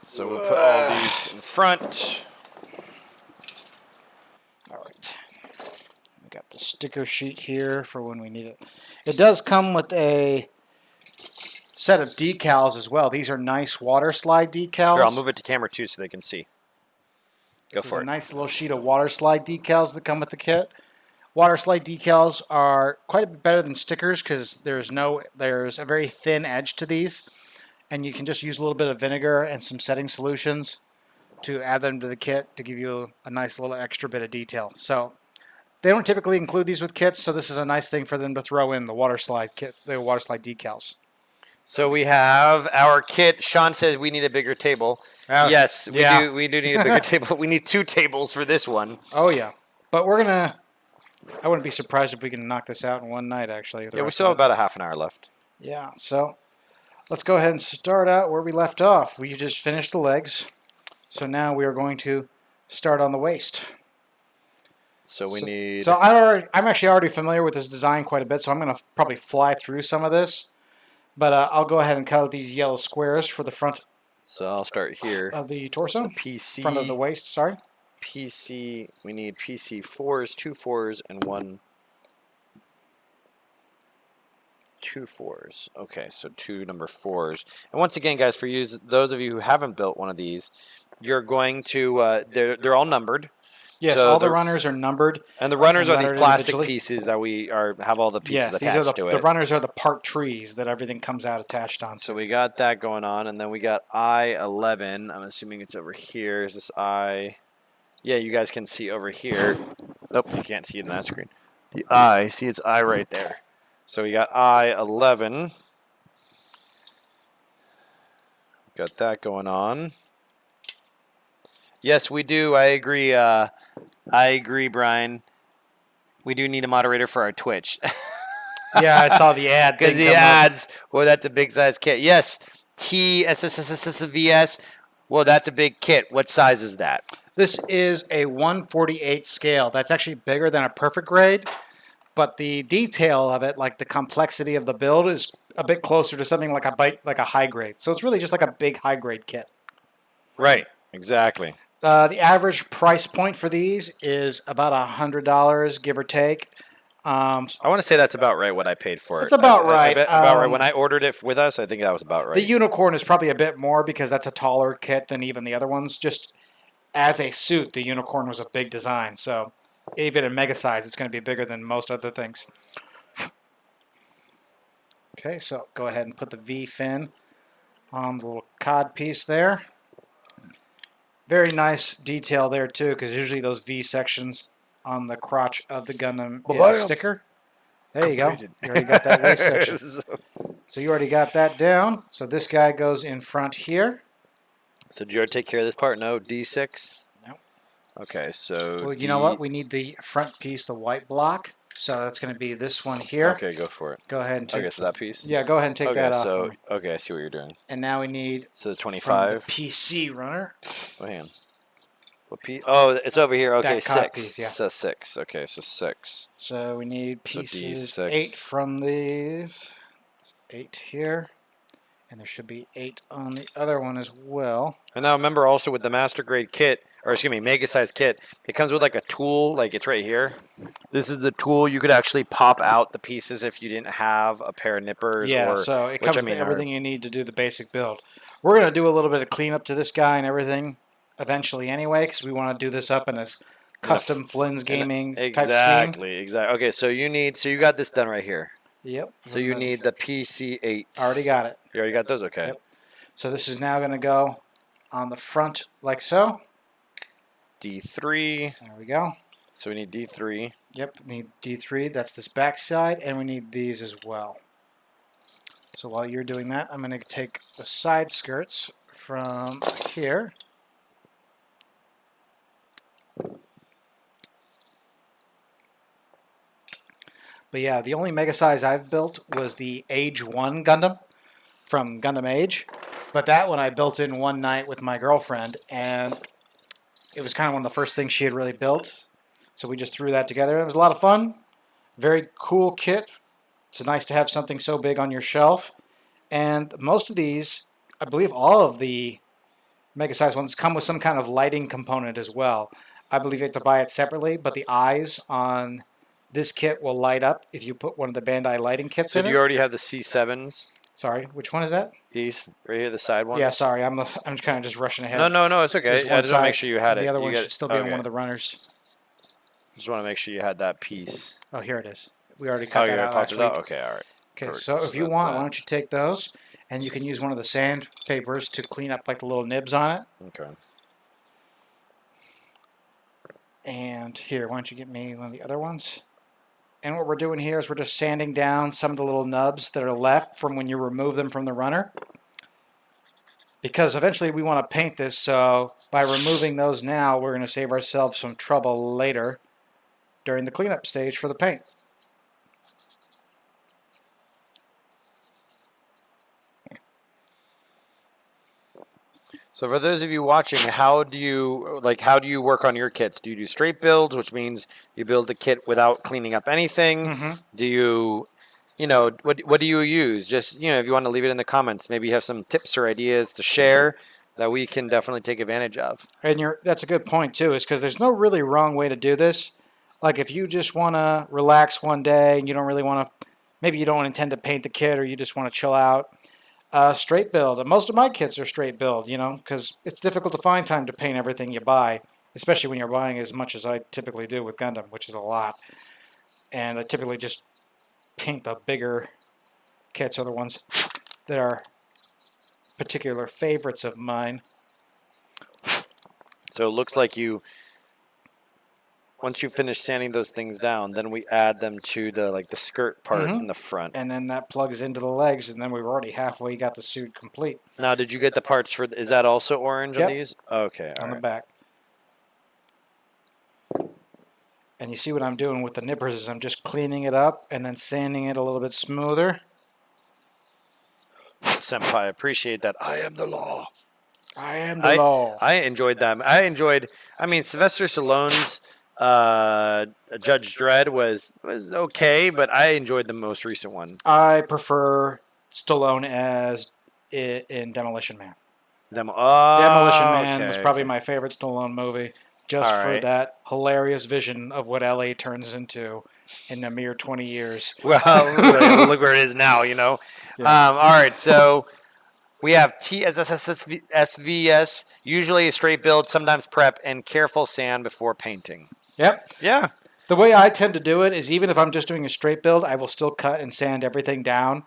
Speaker 1: So we'll put all these in front.
Speaker 2: All right. We got the sticker sheet here for when we need it. It does come with a set of decals as well. These are nice water slide decals.
Speaker 1: Here, I'll move it to camera 2 so they can see. Go for it.
Speaker 2: A nice little sheet of water slide decals that come with the kit. Water slide decals are quite a bit better than stickers because there's a very thin edge to these, and you can just use a little bit of vinegar and some setting solutions to add them to the kit to give you a nice little extra bit of detail. So they don't typically include these with kits, so this is a nice thing for them to throw in the water slide kit, the water slide decals.
Speaker 1: So we have our kit. Sean said we need a bigger table. Yes, we do. We do need a bigger table. We need 2 tables for this one.
Speaker 2: Oh yeah, but we're gonna. I wouldn't be surprised if we can knock this out in one night. Actually,
Speaker 1: Yeah, we still have about a half an hour left.
Speaker 2: Yeah, so let's go ahead and start out where we left off. We just finished the legs, so now we are going to start on the waist.
Speaker 1: So we need.
Speaker 2: So I'm actually already familiar with this design quite a bit, so I'm going to probably fly through some of this. But I'll go ahead and cut out these yellow squares for the front.
Speaker 1: So I'll start here.
Speaker 2: Of the torso.
Speaker 1: The PC.
Speaker 2: Front of the waist. Sorry.
Speaker 1: PC. We need PC 4s, 2 4s, and 1. 2 4s. Okay, so 2 number 4s. And once again, guys, for those of you who haven't built one of these, you're going to. They're all numbered.
Speaker 2: Yes, so all the runners are numbered.
Speaker 1: And the runners are these plastic pieces that have all the pieces attached to it.
Speaker 2: The runners are the part trees that everything comes out attached on.
Speaker 1: So we got that going on, and then we got I-11. I'm assuming it's over here. Is this I? Yeah, you guys can see over here. Nope, you can't see it in that screen. The I, see it's I right there. So we got I-11. Got that going on. Yes, we do. I agree. I agree, Brian. We do need a moderator for our Twitch.
Speaker 2: Yeah, I saw the ad.
Speaker 1: Because the ads, well, that's a big size kit. Yes, TSSSSVS. Well, that's a big kit. What size is that?
Speaker 2: This is a 1/48 scale. That's actually bigger than a perfect grade, but the detail of it, like the complexity of the build, is a bit closer to something like a high grade. So it's really just like a big high grade kit.
Speaker 1: Right. Exactly.
Speaker 2: The average price point for these is about $100, give or take.
Speaker 1: I want to say that's about right what I paid for it.
Speaker 2: It's about right.
Speaker 1: About right. When I ordered it with us, I think that was about right.
Speaker 2: The unicorn is probably a bit more because that's a taller kit than even the other ones. Just as a suit, the unicorn was a big design. So even in mega size, it's going to be bigger than most other things. Okay, so go ahead and put the V fin on the little cod piece there. Very nice detail there, too, because usually those V sections on the crotch of the Gundam is sticker. There you go. You already got that waist section. So you already got that down. So this guy goes in front here.
Speaker 1: So did you already take care of this part? No? D6?
Speaker 2: No.
Speaker 1: Okay, so...
Speaker 2: Well, you know what? We need the front piece, the white block. So that's going to be this one here.
Speaker 1: Okay, go for it.
Speaker 2: Go ahead and take...
Speaker 1: Okay, so that piece?
Speaker 2: Yeah, go ahead and take that off.
Speaker 1: So, okay, I see what you're doing.
Speaker 2: And now we need...
Speaker 1: So 25.
Speaker 2: The PC runner.
Speaker 1: Oh, hang on. What piece? Oh, it's over here. Okay, 6.
Speaker 2: Piece, yeah.
Speaker 1: So 6. Okay, so 6.
Speaker 2: So we need pieces
Speaker 1: D6.
Speaker 2: 8 from these. 8 here. And there should be 8 on the other one as well.
Speaker 1: And now remember also with the master grade kit, or excuse me, mega size kit, it comes with like a tool, like it's right here. This is the tool. You could actually pop out the pieces if you didn't have a pair of nippers.
Speaker 2: Yeah, so it comes with everything you need to do the basic build. We're going to do a little bit of cleanup to this guy and everything eventually anyway, because we want to do this up in a custom Flynn's Gaming type scheme.
Speaker 1: Exactly. Okay, so you got this done right here.
Speaker 2: Yep.
Speaker 1: So you need the PC8.
Speaker 2: Already got it.
Speaker 1: You already got those? Okay.
Speaker 2: Yep. So this is now going to go on the front like so.
Speaker 1: D3.
Speaker 2: There we go.
Speaker 1: So we need D3.
Speaker 2: Yep, need D3. That's this back side, and we need these as well. So while you're doing that, I'm going to take the side skirts from here. But yeah, the only mega size I've built was the Age 1 Gundam from Gundam Age. But that one I built in one night with my girlfriend, and it was kind of one of the first things she had really built. So we just threw that together. It was a lot of fun. Very cool kit. It's nice to have something so big on your shelf. And most of these, I believe all of the mega size ones come with some kind of lighting component as well. I believe you have to buy it separately, but the eyes on this kit will light up if you put one of the Bandai lighting kits
Speaker 1: So
Speaker 2: in
Speaker 1: do
Speaker 2: it.
Speaker 1: you already have the C7s?
Speaker 2: Sorry, which one is that?
Speaker 1: These right here, the side ones?
Speaker 2: Yeah, sorry, I'm kind of just rushing ahead.
Speaker 1: No, it's okay.
Speaker 2: There's
Speaker 1: I
Speaker 2: one
Speaker 1: just want to make
Speaker 2: side,
Speaker 1: sure you had it.
Speaker 2: The other
Speaker 1: You
Speaker 2: one
Speaker 1: got-
Speaker 2: should still be on one of the runners.
Speaker 1: Just want to make sure you had that piece.
Speaker 2: Oh, here it is. We already cut
Speaker 1: you
Speaker 2: that
Speaker 1: already
Speaker 2: out
Speaker 1: popped
Speaker 2: last
Speaker 1: it
Speaker 2: week.
Speaker 1: out? Okay, all right.
Speaker 2: Okay,
Speaker 1: Perfect.
Speaker 2: so if you
Speaker 1: that's
Speaker 2: want,
Speaker 1: that.
Speaker 2: why don't you take those, and you can use one of the sandpapers to clean up like the little nibs on it.
Speaker 1: Okay.
Speaker 2: And here, why don't you get me one of the other ones? And what we're doing here is we're just sanding down some of the little nubs that are left from when you remove them from the runner. Because eventually we want to paint this, so by removing those now, we're going to save ourselves some trouble later during the cleanup stage for the paint.
Speaker 1: So for those of you watching, how do you work on your kits? Do you do straight builds, which means you build a kit without cleaning up anything?
Speaker 2: Mm-hmm.
Speaker 1: Do you, what do you use? Just, if you want to leave it in the comments, maybe you have some tips or ideas to share that we can definitely take advantage of.
Speaker 2: And that's a good point too, is because there's no really wrong way to do this. Like if you just want to relax one day and you don't really want to, maybe you don't intend to paint the kit or you just want to chill out, straight build. And most of my kits are straight build, because it's difficult to find time to paint everything you buy, especially when you're buying as much as I typically do with Gundam, which is a lot. And I typically just paint the bigger kits, or the ones that are particular favorites of mine.
Speaker 1: So it looks like once you finish sanding those things down, then we add them to the skirt part in the front.
Speaker 2: And then that plugs into the legs, and then we've already halfway got the suit complete.
Speaker 1: Now, did you get the parts for? Is that also orange on these? Okay,
Speaker 2: on the back. And you see what I'm doing with the nippers is I'm just cleaning it up and then sanding it a little bit smoother.
Speaker 1: Senpai, I appreciate that. I am the law.
Speaker 2: I am the law.
Speaker 1: I enjoyed them. I mean, Sylvester Stallone's Judge Dredd was okay, but I enjoyed the most recent one.
Speaker 2: I prefer Stallone as in Demolition Man.
Speaker 1: Demolition
Speaker 2: Man was probably my favorite Stallone movie, just for that hilarious vision of what LA turns into in a mere 20 years.
Speaker 1: Well, look where it is now, Yeah. All right, so we have TSSSVS, usually a straight build, sometimes prep, and careful sand before painting.
Speaker 2: Yep.
Speaker 1: Yeah.
Speaker 2: The way I tend to do it is even if I'm just doing a straight build, I will still cut and sand everything down,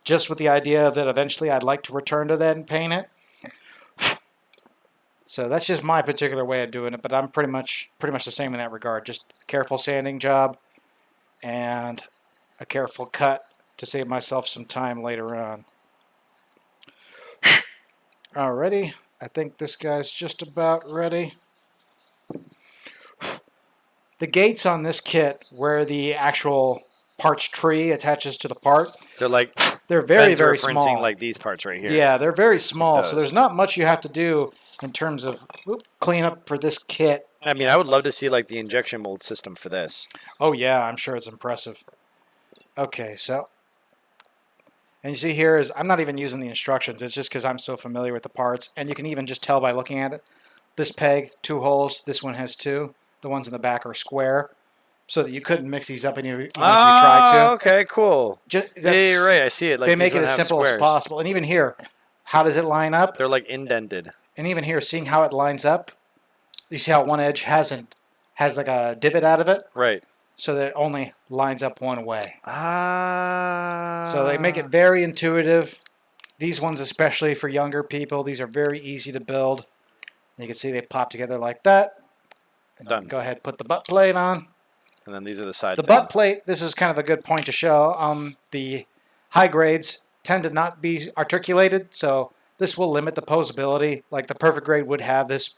Speaker 2: just with the idea that eventually I'd like to return to that and paint it. So that's just my particular way of doing it, but I'm pretty much the same in that regard. Just careful sanding job and a careful cut to save myself some time later on. Alrighty, I think this guy's just about ready. The gates on this kit, where the actual parts tree attaches to the part, they're very, very small.
Speaker 1: Like these parts right here.
Speaker 2: Yeah, they're very small, so there's not much you have to do in terms of cleanup for this kit.
Speaker 1: I mean, I would love to see the injection mold system for this.
Speaker 2: Oh yeah, I'm sure it's impressive. Okay, so, and you see here is I'm not even using the instructions. It's just because I'm so familiar with the parts, and you can even just tell by looking at it. This peg, 2 holes. This one has 2. The ones in the back are square, so that you couldn't mix these up even if you tried to.
Speaker 1: Okay, cool. Yeah, you're right. I see it.
Speaker 2: They make it as simple as possible. And even here, how does it line up?
Speaker 1: They're indented.
Speaker 2: And even here, seeing how it lines up, you see how one edge has like a divot out of it?
Speaker 1: Right.
Speaker 2: So that it only lines up one way.
Speaker 1: Ah.
Speaker 2: So they make it very intuitive. These ones, especially for younger people, these are very easy to build. You can see they pop together like that. And
Speaker 1: done.
Speaker 2: Go ahead, put the butt plate on.
Speaker 1: And then these are the side.
Speaker 2: The butt plate, this is kind of a good point to show. The high grades tend to not be articulated, so this will limit the posability. Like the perfect grade would have this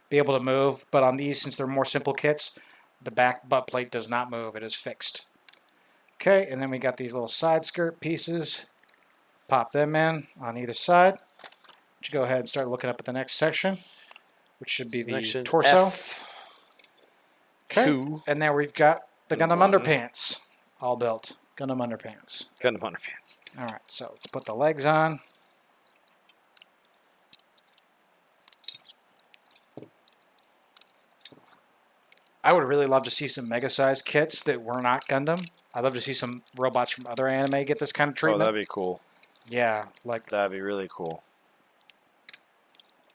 Speaker 2: be able to move, but on these, since they're more simple kits, the back butt plate does not move. It is fixed. Okay, and then we got these little side skirt pieces. Pop them in on either side. You go ahead and start looking up at the next section, which should be the
Speaker 1: Section
Speaker 2: torso. Okay,
Speaker 1: F2.
Speaker 2: and there we've got the Gundam
Speaker 1: One.
Speaker 2: underpants all built. Gundam underpants.
Speaker 1: Gundam underpants.
Speaker 2: All right, so let's put the legs on. I would really love to see some mega-sized kits that were not Gundam. I'd love to see some robots from other anime get this kind of
Speaker 1: Oh,
Speaker 2: treatment.
Speaker 1: that'd be cool.
Speaker 2: Yeah, like
Speaker 1: That'd be really cool.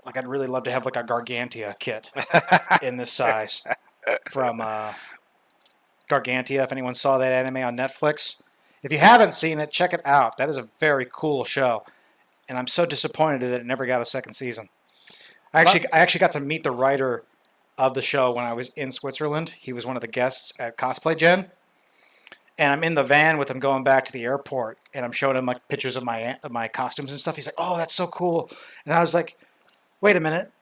Speaker 2: I'd really love to have like a Gargantia kit in this size from Gargantia. If anyone saw that anime on Netflix, if you haven't seen it, check it out. That is a very cool show, and I'm so disappointed that it never got a second season. I actually got to meet the writer of the show when I was in Switzerland. He was one of the guests at Cosplay Gen, and I'm in the van with him going back to the airport, and I'm showing him like pictures of my costumes and stuff. He's like, "Oh, that's so cool," and I was like, "Wait a minute,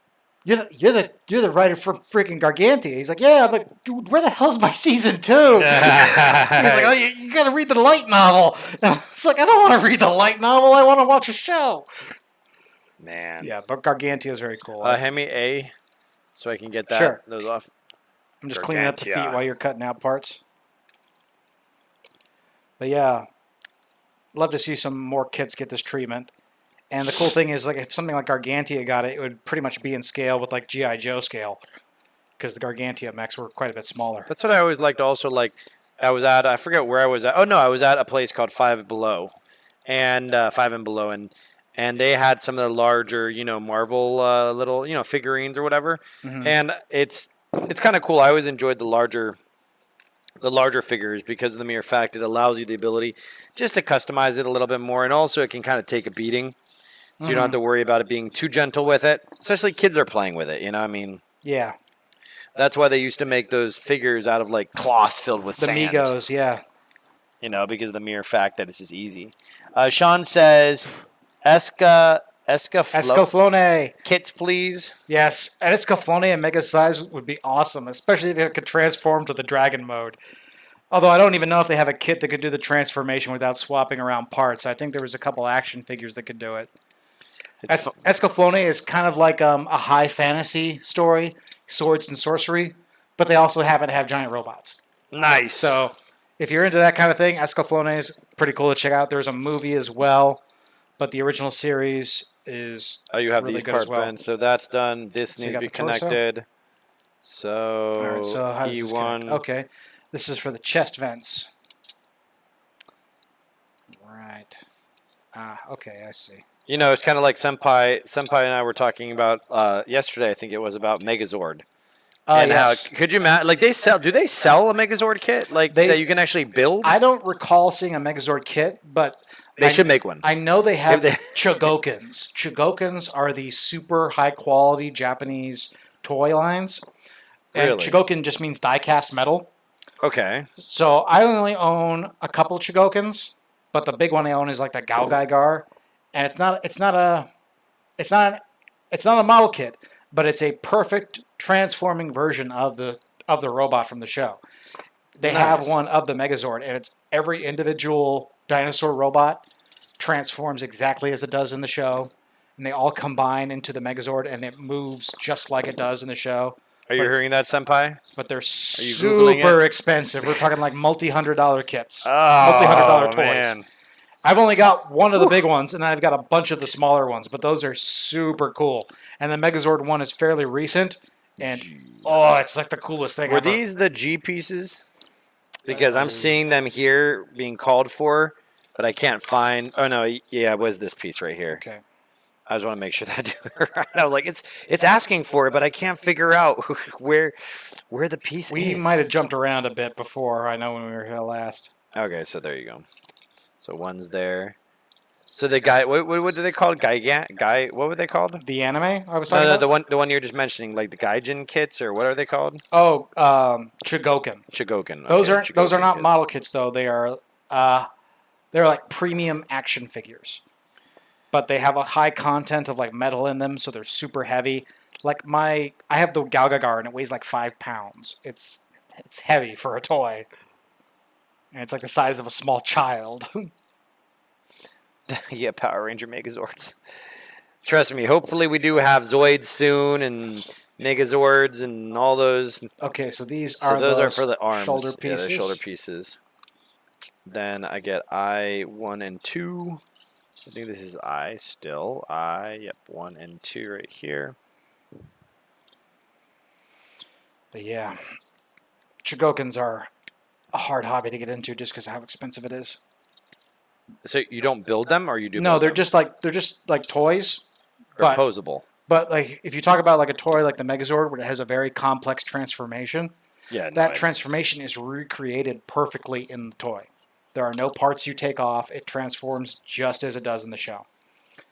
Speaker 2: you're the writer for freaking Gargantia." He's like, "Yeah." I'm like, "Dude, where the hell's my season 2?" He's like, "Oh, you got to read the light novel." And I was like, "I don't want to read the light novel. I want to watch a show."
Speaker 1: Man.
Speaker 2: Yeah, but Gargantia is very cool.
Speaker 1: Hand me A, so I can get that those off.
Speaker 2: I'm just cleaning up the feet
Speaker 1: Gargantia.
Speaker 2: while you're cutting out parts. But yeah, love to see some more kits get this treatment. And the cool thing is, like, if something like Gargantia got it, it would pretty much be in scale with like GI Joe scale, because the Gargantia mechs were quite a bit smaller.
Speaker 1: That's what I always liked. Also, like, I forget where I was at. Oh no, I was at a place called Five Below, and Five and Below, and they had some of the larger, Marvel little, figurines or whatever.
Speaker 2: Mm-hmm.
Speaker 1: And it's kind of cool. I always enjoyed the larger figures because of the mere fact it allows you the ability just to customize it a little bit more, and also it can kind of take a beating, so you don't have to worry about it being too gentle with it. Especially kids are playing with it. I mean,
Speaker 2: Yeah,
Speaker 1: that's why they used to make those figures out of like cloth filled with
Speaker 2: the
Speaker 1: sand.
Speaker 2: Migos. Yeah,
Speaker 1: Because of the mere fact that it's just easy. Sean says,
Speaker 2: Escaflowne.
Speaker 1: kits, please.
Speaker 2: Yes, and Escaflowne and Mega Size would be awesome, especially if it could transform to the Dragon mode. Although I don't even know if they have a kit that could do the transformation without swapping around parts. I think there was a couple action figures that could do it. Escaflowne is kind of like a high fantasy story, swords and sorcery, but they also happen to have giant robots.
Speaker 1: Nice.
Speaker 2: So if you're into that kind of thing, Escaflowne is pretty cool to check out. There's a movie as well, but the original series is
Speaker 1: you have
Speaker 2: really
Speaker 1: these
Speaker 2: good
Speaker 1: parts,
Speaker 2: as well.
Speaker 1: Ben. So that's done. This
Speaker 2: So you
Speaker 1: needs to
Speaker 2: got
Speaker 1: be
Speaker 2: the torso?
Speaker 1: connected. So,
Speaker 2: All right, so how does this
Speaker 1: E1.
Speaker 2: connect? Okay, this is for the chest vents. Right. Okay, I see.
Speaker 1: It's kind of like Senpai. Senpai and I were talking about yesterday. I think it was about Megazord. And
Speaker 2: Yes.
Speaker 1: how could you imagine? Like do they sell a Megazord kit that you can actually build?
Speaker 2: I don't recall seeing a Megazord kit, but
Speaker 1: They should make one.
Speaker 2: I know they have
Speaker 1: If
Speaker 2: Chogokins. Chogokins are the super high quality Japanese toy lines. And
Speaker 1: Really?
Speaker 2: Chogokin just means die-cast metal.
Speaker 1: Okay.
Speaker 2: So I only own a couple Chogokins, but the big one I own is like the Gaogaigar, and it's not a model kit, but it's a perfect transforming version of the robot from the show. They have
Speaker 1: Nice.
Speaker 2: one of the Megazord, and it's every individual dinosaur robot transforms exactly as it does in the show, and they all combine into the Megazord, and it moves just like it does in the show.
Speaker 1: Are you hearing that, Senpai?
Speaker 2: But they're
Speaker 1: Googling
Speaker 2: super expensive. We're talking like multi-$100 kits,
Speaker 1: Oh,
Speaker 2: multi-$100 toys.
Speaker 1: man.
Speaker 2: I've only got one of the big ones, and then I've got a bunch of the smaller ones, but those are super cool. And the Megazord one is fairly recent, and it's like the coolest thing
Speaker 1: Were
Speaker 2: ever.
Speaker 1: these the G pieces? Because I'm seeing them here being called for, but I can't find. Oh no, yeah, it was this piece right here.
Speaker 2: Okay.
Speaker 1: I just want to make sure that I do it right. I was like, it's asking for it, but I can't figure out where the piece
Speaker 2: We
Speaker 1: is.
Speaker 2: might have jumped around a bit before, I know, when we were here last.
Speaker 1: Okay, so there you go. So one's there. So the guy, what do they call it? Guy, what were they called?
Speaker 2: The anime I was talking
Speaker 1: No,
Speaker 2: about?
Speaker 1: the one you're just mentioning, like the Gaijin kits, or what are they called?
Speaker 2: Oh, Chogokin.
Speaker 1: Chigoken.
Speaker 2: Those
Speaker 1: Okay,
Speaker 2: those are
Speaker 1: Chigoken
Speaker 2: not
Speaker 1: kits.
Speaker 2: model kits though. They are they're like premium action figures, but they have a high content of like metal in them, so they're super heavy. Like I have the Gaogagar and it weighs like 5 pounds. It's heavy for a toy. And it's like the size of a small child.
Speaker 1: Yeah, Power Ranger Megazords. Trust me, hopefully we do have Zoids soon and Megazords and all those.
Speaker 2: Okay, so these
Speaker 1: So
Speaker 2: are
Speaker 1: those are
Speaker 2: those
Speaker 1: for the arms.
Speaker 2: shoulder
Speaker 1: Yeah,
Speaker 2: pieces.
Speaker 1: the shoulder pieces. Then I get I 1 and 2. I think this is I still. Yep, 1 and 2 right here.
Speaker 2: But yeah, Chigokins are a hard hobby to get into just because of how expensive it is.
Speaker 1: So you don't build them, or you do?
Speaker 2: No,
Speaker 1: build
Speaker 2: they're
Speaker 1: them?
Speaker 2: just like toys.
Speaker 1: Or posable.
Speaker 2: But like if you talk about like a toy like the Megazord, where it has a very complex transformation,
Speaker 1: Yeah,
Speaker 2: that transformation is recreated perfectly in the toy. There are no parts you take off. It transforms just as it does in the show.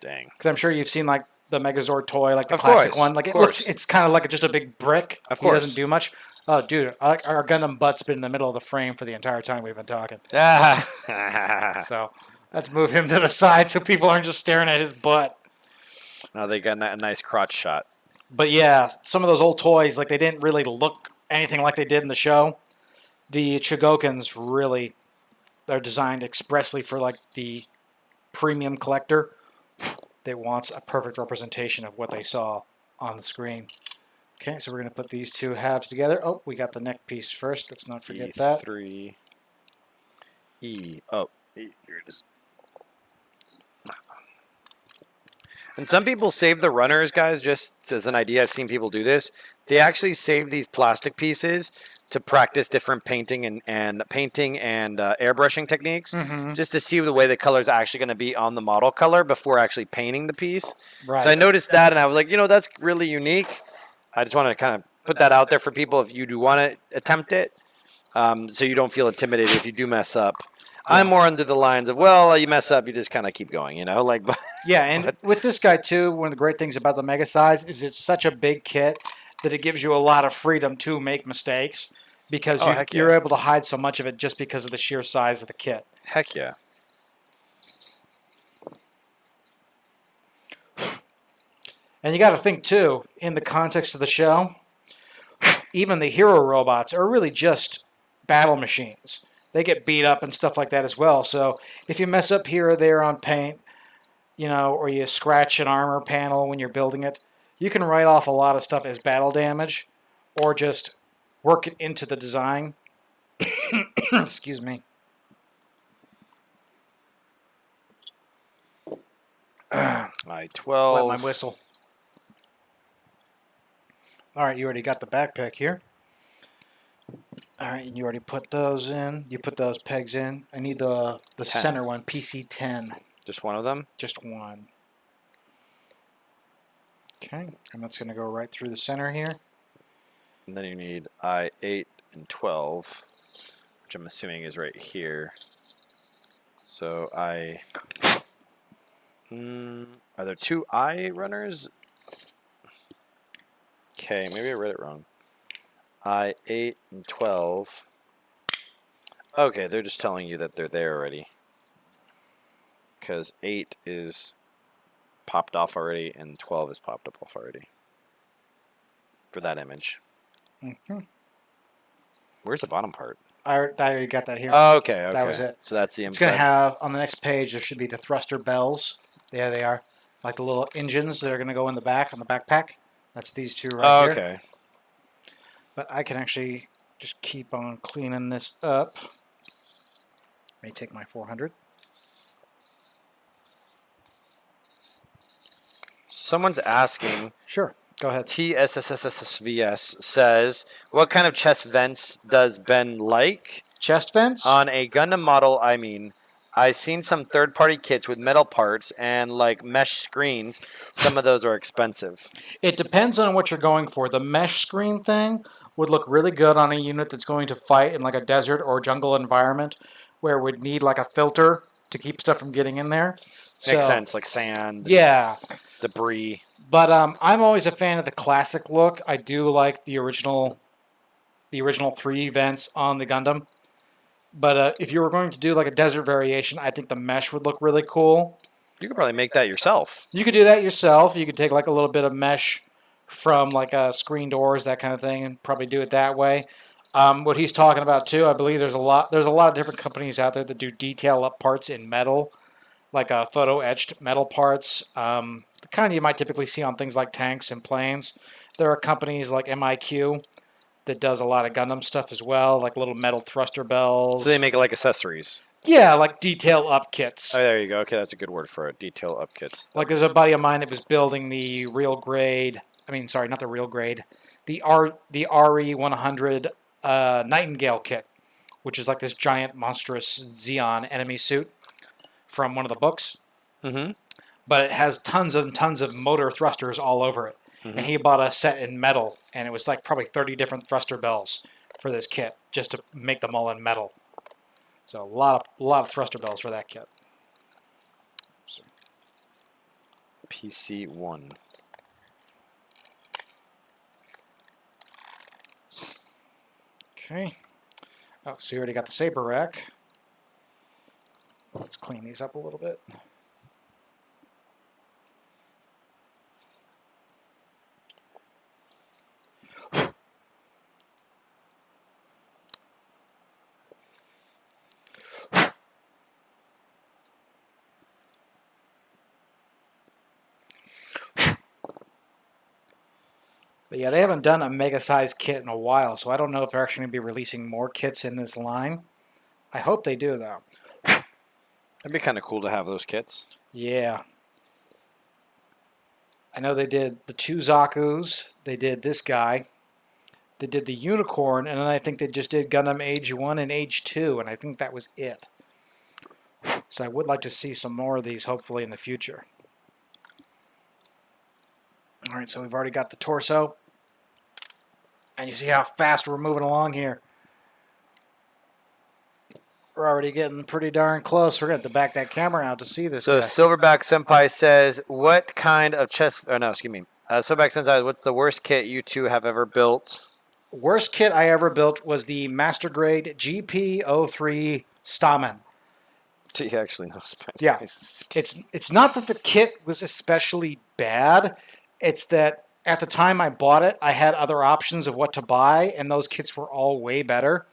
Speaker 1: Dang.
Speaker 2: Because I'm sure you've seen like the Megazord toy, like the
Speaker 1: Of
Speaker 2: classic
Speaker 1: course,
Speaker 2: one. Like
Speaker 1: of
Speaker 2: it looks,
Speaker 1: course.
Speaker 2: it's kind of like just a big brick.
Speaker 1: Of
Speaker 2: He
Speaker 1: course.
Speaker 2: doesn't do much. Oh, dude, our Gundam butt's been in the middle of the frame for the entire time we've been talking. So let's move him to the side so people aren't just staring at his butt.
Speaker 1: Now they got a nice crotch shot.
Speaker 2: But yeah, some of those old toys, like they didn't really look anything like they did in the show. The Chigokins really, they're designed expressly for like the premium collector that wants a perfect representation of what they saw on the screen. Okay, so we're going to put these two halves together. Oh, we got the neck piece first. Let's not forget that.
Speaker 1: E3. Oh, here it is. And some people save the runners, guys, just as an idea. I've seen people do this. They actually save these plastic pieces to practice different painting and airbrushing techniques, just to see the way the color is actually going to be on the model color before actually painting the piece.
Speaker 2: Right.
Speaker 1: So I noticed that, and I was like, that's really unique. I just want to kind of put that out there for people if you do want to attempt it, so you don't feel intimidated if you do mess up. I'm more under the lines of, well, you mess up, you just kind of keep going, like.
Speaker 2: Yeah, and with this guy too, one of the great things about the Mega Size is it's such a big kit that it gives you a lot of freedom to make mistakes because you're able to hide so much of it just because of the sheer size of the kit.
Speaker 1: Heck yeah.
Speaker 2: And you got to think too, in the context of the show, even the hero robots are really just battle machines. They get beat up and stuff like that as well. So if you mess up here or there on paint, or you scratch an armor panel when you're building it, you can write off a lot of stuff as battle damage or just work it into the design. Excuse me.
Speaker 1: I 12.
Speaker 2: Wet my whistle. All right, you already got the backpack here. All right, and you already put those in. You put those pegs in. I need the center one, PC10.
Speaker 1: Just one of them?
Speaker 2: Just one. Okay, and that's going to go right through the center here.
Speaker 1: And then you need I8 and 12, which I'm assuming is right here. So are there two I runners? Okay, maybe I read it wrong. I8 and 12. Okay, they're just telling you that they're there already. Because 8 is popped off already and 12 is popped up off already. For that image.
Speaker 2: Mm-hmm.
Speaker 1: Where's the bottom part?
Speaker 2: I already got that here.
Speaker 1: Oh, okay.
Speaker 2: That was it.
Speaker 1: So that's the inside.
Speaker 2: It's going to have, on the next page, there should be the thruster bells. There they are. Like the little engines that are going to go in the back, on the backpack. That's these two right here.
Speaker 1: Okay.
Speaker 2: But I can actually just keep on cleaning this up. Let me take my 400.
Speaker 1: Someone's asking.
Speaker 2: Sure. Go ahead.
Speaker 1: TSSSSVS says, what kind of chest vents does Ben like?
Speaker 2: Chest vents?
Speaker 1: On a Gundam model, I've seen some third-party kits with metal parts and like mesh screens. Some of those are expensive.
Speaker 2: It depends on what you're going for. The mesh screen thing would look really good on a unit that's going to fight in like a desert or jungle environment where it would need like a filter to keep stuff from getting in there.
Speaker 1: Makes sense, like sand.
Speaker 2: Yeah.
Speaker 1: Debris.
Speaker 2: But I'm always a fan of the classic look. I do like the original 3 vents on the Gundam. But if you were going to do like a desert variation, I think the mesh would look really cool.
Speaker 1: You could probably make that yourself.
Speaker 2: You could do that yourself. You could take like a little bit of mesh from like screen doors, that kind of thing, and probably do it that way. What he's talking about too, I believe there's a lot of different companies out there that do detail up parts in metal, like photo etched metal parts. The kind you might typically see on things like tanks and planes. There are companies like MIQ that does a lot of Gundam stuff as well, like little metal thruster bells.
Speaker 1: So they make like accessories.
Speaker 2: Yeah, like detail up kits.
Speaker 1: Oh, there you go. Okay, that's a good word for it. Detail up kits.
Speaker 2: Like there's a buddy of mine that was building the real grade. I mean, sorry, not the real grade. The RE 100 Nightingale kit, which is like this giant monstrous Xeon enemy suit from one of the books.
Speaker 1: Mm-hmm.
Speaker 2: But it has tons and tons of motor thrusters all over it. Mm-hmm. And he bought a set in metal, and it was like probably 30 different thruster bells for this kit just to make them all in metal. So a lot of thruster bells for that kit. So.
Speaker 1: PC1.
Speaker 2: Okay. Oh, so you already got the saber rack. Let's clean these up a little bit. But yeah, they haven't done a mega-sized kit in a while, so I don't know if they're actually going to be releasing more kits in this line. I hope they do, though.
Speaker 1: It'd be kind of cool to have those kits.
Speaker 2: Yeah. I know they did the two Zaku's. They did this guy. They did the Unicorn, and then I think they just did Gundam Age 1 and Age 2, and I think that was it. So I would like to see some more of these, hopefully, in the future. All right, so we've already got the torso. And you see how fast we're moving along here. We're already getting pretty darn close. We're going to have to back that camera out to see this
Speaker 1: So
Speaker 2: guy.
Speaker 1: Silverback Senpai says, what kind of chest... Oh, no, excuse me. Silverback Senpai, what's the worst kit you two have ever built?
Speaker 2: Worst kit I ever built was the Master Grade GP03 Stamen.
Speaker 1: He actually knows.
Speaker 2: Yeah. It's not that the kit was especially bad. It's that at the time I bought it, I had other options of what to buy, and those kits were all way better.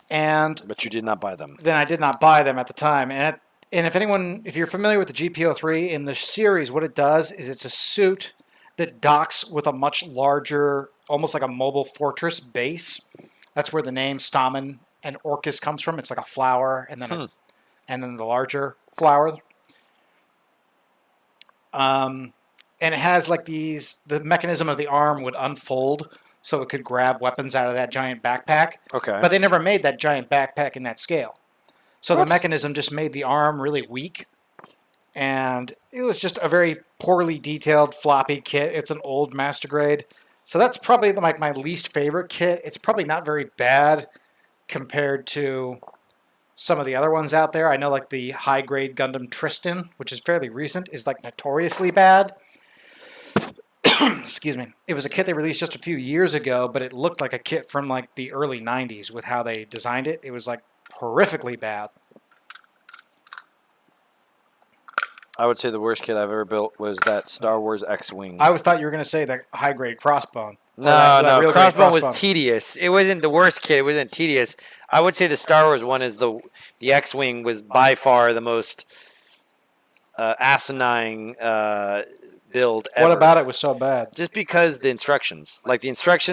Speaker 1: But you did not buy them.
Speaker 2: Then I did not buy them at the time. And if you're familiar with the GP03 in the series, what it does is it's a suit that docks with a much larger, almost like a mobile fortress base. That's where the name Stamen and Orcus comes from. It's like a flower and then and then the larger flower. And it has like the mechanism of the arm would unfold so it could grab weapons out of that giant backpack.
Speaker 1: Okay.
Speaker 2: But they never made that giant backpack in that scale. So the mechanism just made the arm really weak. And it was just a very poorly detailed floppy kit. It's an old Master Grade. So that's probably like my least favorite kit. It's probably not very bad compared to some of the other ones out there. I know like the high grade Gundam Tristan, which is fairly recent, is like notoriously bad. Excuse me. It was a kit they released just a few years ago, but it looked like a kit from like the early 90s with how they designed it. It was like horrifically bad.
Speaker 1: I would say the worst kit I've ever built was that Star Wars X-Wing.
Speaker 2: I always thought you were going to say the high grade Crossbone.
Speaker 1: No, Crossbone was tedious. It wasn't the worst kit. It wasn't tedious. I would say the Star Wars one is the X-Wing was by far the most asinine build ever.
Speaker 2: What about it was so bad?
Speaker 1: Just because the instructions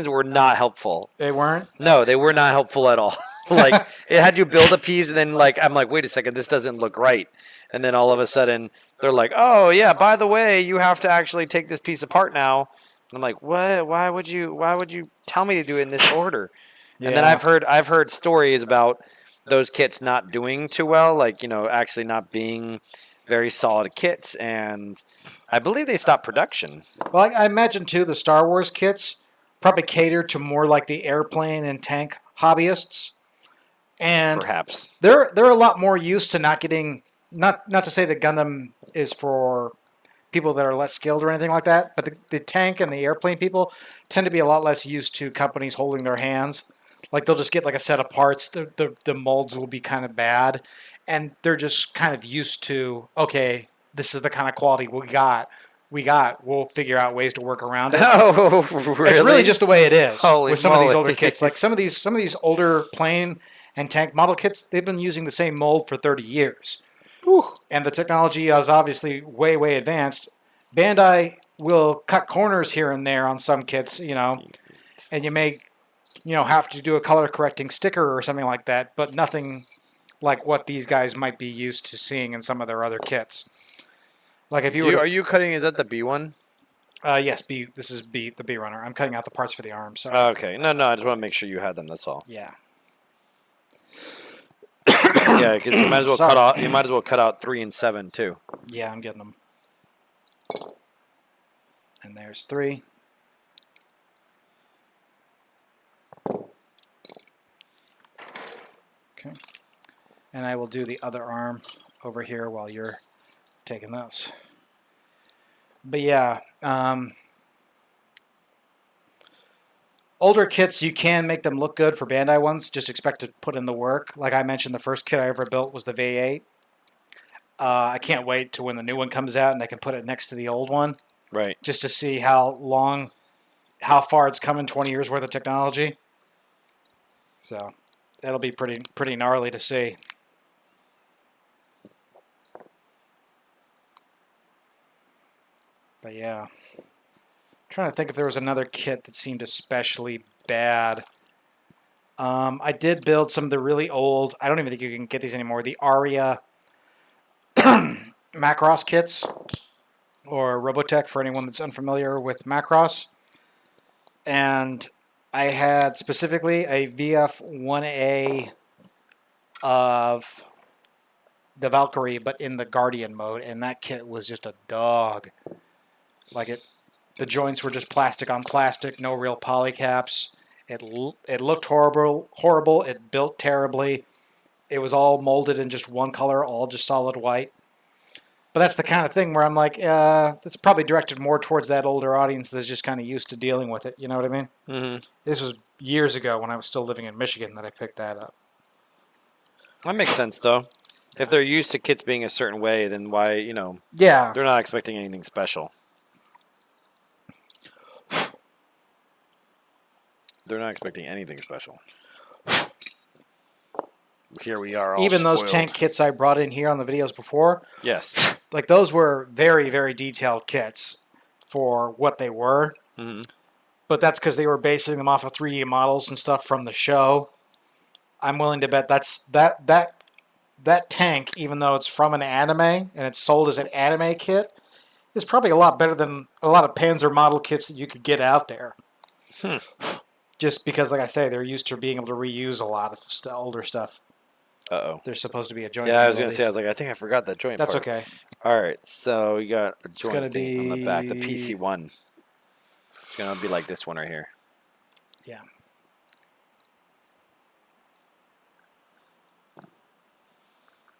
Speaker 1: were not helpful.
Speaker 2: They weren't?
Speaker 1: No, they were not helpful at all. Like it had you build a piece and then like I'm like, wait a second, this doesn't look right. And then all of a sudden they're like, oh yeah, by the way, you have to actually take this piece apart now. And I'm like, what? Why would you tell me to do it in this order? Yeah. And then I've heard stories about those kits not doing too well, like, actually not being very solid kits, and I believe they stopped production.
Speaker 2: Well, I imagine too the Star Wars kits probably cater to more like the airplane and tank hobbyists. And
Speaker 1: perhaps
Speaker 2: they're a lot more used to not getting not to say that Gundam is for people that are less skilled or anything like that, but the tank and the airplane people tend to be a lot less used to companies holding their hands. Like they'll just get like a set of parts. The molds will be kind of bad, and they're just kind of used to, okay, this is the kind of quality we got. we'll figure out ways to work around it.
Speaker 1: Oh, really?
Speaker 2: It's really just the way it is
Speaker 1: Holy
Speaker 2: with some of these
Speaker 1: moly.
Speaker 2: older kits. Like some of these older plane and tank model kits, they've been using the same mold for 30 years.
Speaker 1: Whew.
Speaker 2: And the technology is obviously way, way advanced. Bandai will cut corners here and there on some kits, and you may, have to do a color correcting sticker or something like that, but nothing like what these guys might be used to seeing in some of their other kits. Like if
Speaker 1: Are you cutting? Is that the B one?
Speaker 2: Yes, B. This is B, the B runner. I'm cutting out the parts for the arm. So
Speaker 1: Okay, no, I just want to make sure you had them. That's all.
Speaker 2: yeah.
Speaker 1: Yeah, because you might as well cut out. You might as well cut out 3 and 7 too.
Speaker 2: Yeah, I'm getting them. And there's 3. Okay. And I will do the other arm over here while you're taking those. But yeah, older kits, you can make them look good for Bandai ones. Just expect to put in the work. Like I mentioned, the first kit I ever built was the V8. I can't wait to when the new one comes out and I can put it next to the old one.
Speaker 1: Right.
Speaker 2: Just to see how far it's come in 20 years worth of technology. So that'll be pretty gnarly to see. But yeah. Trying to think if there was another kit that seemed especially bad. I did build some of the really old, I don't even think you can get these anymore, the Aria Macross kits, or Robotech for anyone that's unfamiliar with Macross. And I had specifically a VF-1A of the Valkyrie, but in the Guardian mode, and that kit was just a dog. Like the joints were just plastic on plastic, no real polycaps. It looked horrible. It built terribly. It was all molded in just one color, all just solid white. But that's the kind of thing where I'm like, it's probably directed more towards that older audience that's just kind of used to dealing with it. You know what I mean?
Speaker 1: Mm-hmm.
Speaker 2: This was years ago when I was still living in Michigan that I picked that up.
Speaker 1: That makes sense, though. If they're used to kits being a certain way, then why,
Speaker 2: Yeah.
Speaker 1: they're not expecting anything special. They're not expecting anything special. Here we are all
Speaker 2: Even
Speaker 1: spoiled.
Speaker 2: those tank kits I brought in here on the videos before,
Speaker 1: Yes.
Speaker 2: like those were very, very detailed kits for what they were.
Speaker 1: Mm-hmm.
Speaker 2: But that's because they were basing them off of 3D models and stuff from the show. I'm willing to bet that tank, even though it's from an anime and it's sold as an anime kit, is probably a lot better than a lot of Panzer model kits that you could get out there. Just because, like I say, they're used to being able to reuse a lot of older stuff.
Speaker 1: Uh-oh.
Speaker 2: There's supposed to be a joint.
Speaker 1: Yeah, I was going to say, I think I forgot that joint
Speaker 2: That's
Speaker 1: part.
Speaker 2: okay.
Speaker 1: All right, so we got a joint
Speaker 2: gonna
Speaker 1: thing on the back, the
Speaker 2: be-
Speaker 1: PC1. It's going to be like this one right here.
Speaker 2: Yeah.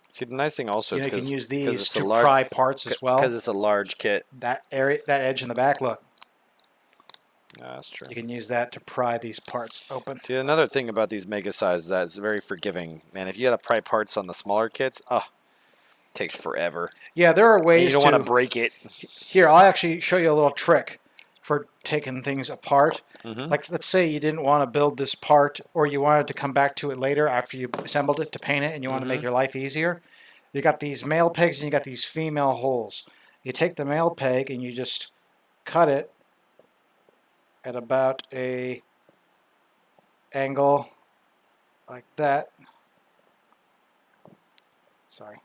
Speaker 1: See, the nice thing also is
Speaker 2: You can
Speaker 1: because
Speaker 2: use these
Speaker 1: it's
Speaker 2: to
Speaker 1: a
Speaker 2: pry parts as well.
Speaker 1: Because it's a large kit.
Speaker 2: That area, that edge in the back, look.
Speaker 1: Yeah, that's true.
Speaker 2: You can use that to pry these parts open.
Speaker 1: See, another thing about these mega sizes that is very forgiving. Man, if you got to pry parts on the smaller kits, it takes forever.
Speaker 2: Yeah, there are
Speaker 1: And
Speaker 2: ways
Speaker 1: you don't want to break it.
Speaker 2: Here, I'll actually show you a little trick for taking things apart.
Speaker 1: Mm-hmm.
Speaker 2: Like, let's say you didn't want to build this part, or you wanted to come back to it later after you assembled it to paint it, and you want to make your life easier. You got these male pegs and you got these female holes. You take the male peg and you just cut it at about a angle like that. Sorry.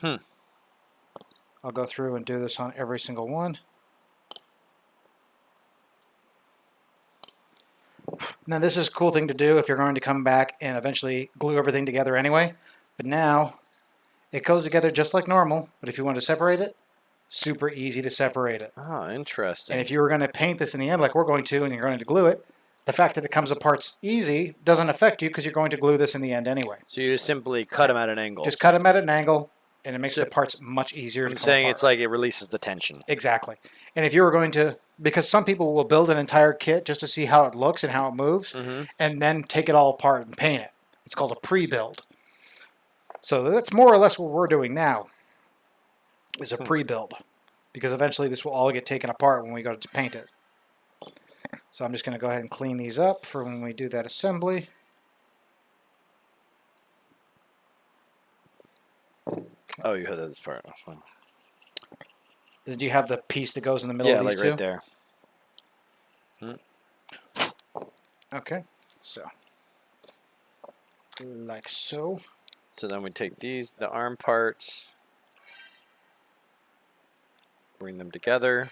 Speaker 2: I'll go through and do this on every single one. Now this is a cool thing to do if you're going to come back and eventually glue everything together anyway. But now it goes together just like normal, but if you want to separate it, super easy to separate it.
Speaker 1: Oh, interesting.
Speaker 2: And if you were going to paint this in the end like we're going to and you're going to glue it, the fact that it comes apart easy doesn't affect you because you're going to glue this in the end anyway.
Speaker 1: So you just simply cut them at an angle.
Speaker 2: Just cut them at an angle and it makes the parts much easier to
Speaker 1: I'm
Speaker 2: come
Speaker 1: saying
Speaker 2: apart.
Speaker 1: it's like it releases the tension.
Speaker 2: Exactly. And if you were going to, because some people will build an entire kit just to see how it looks and how it moves, and then take it all apart and paint it. It's called a pre-build. So that's more or less what we're doing now, is a pre-build. because eventually this will all get taken apart when we go to paint it. So I'm just going to go ahead and clean these up for when we do that assembly.
Speaker 1: Oh, you had this part.
Speaker 2: Did you have the piece that goes in the middle of these two?
Speaker 1: Yeah, like right there.
Speaker 2: Okay, so like so.
Speaker 1: So then we take these, the arm parts, bring them together.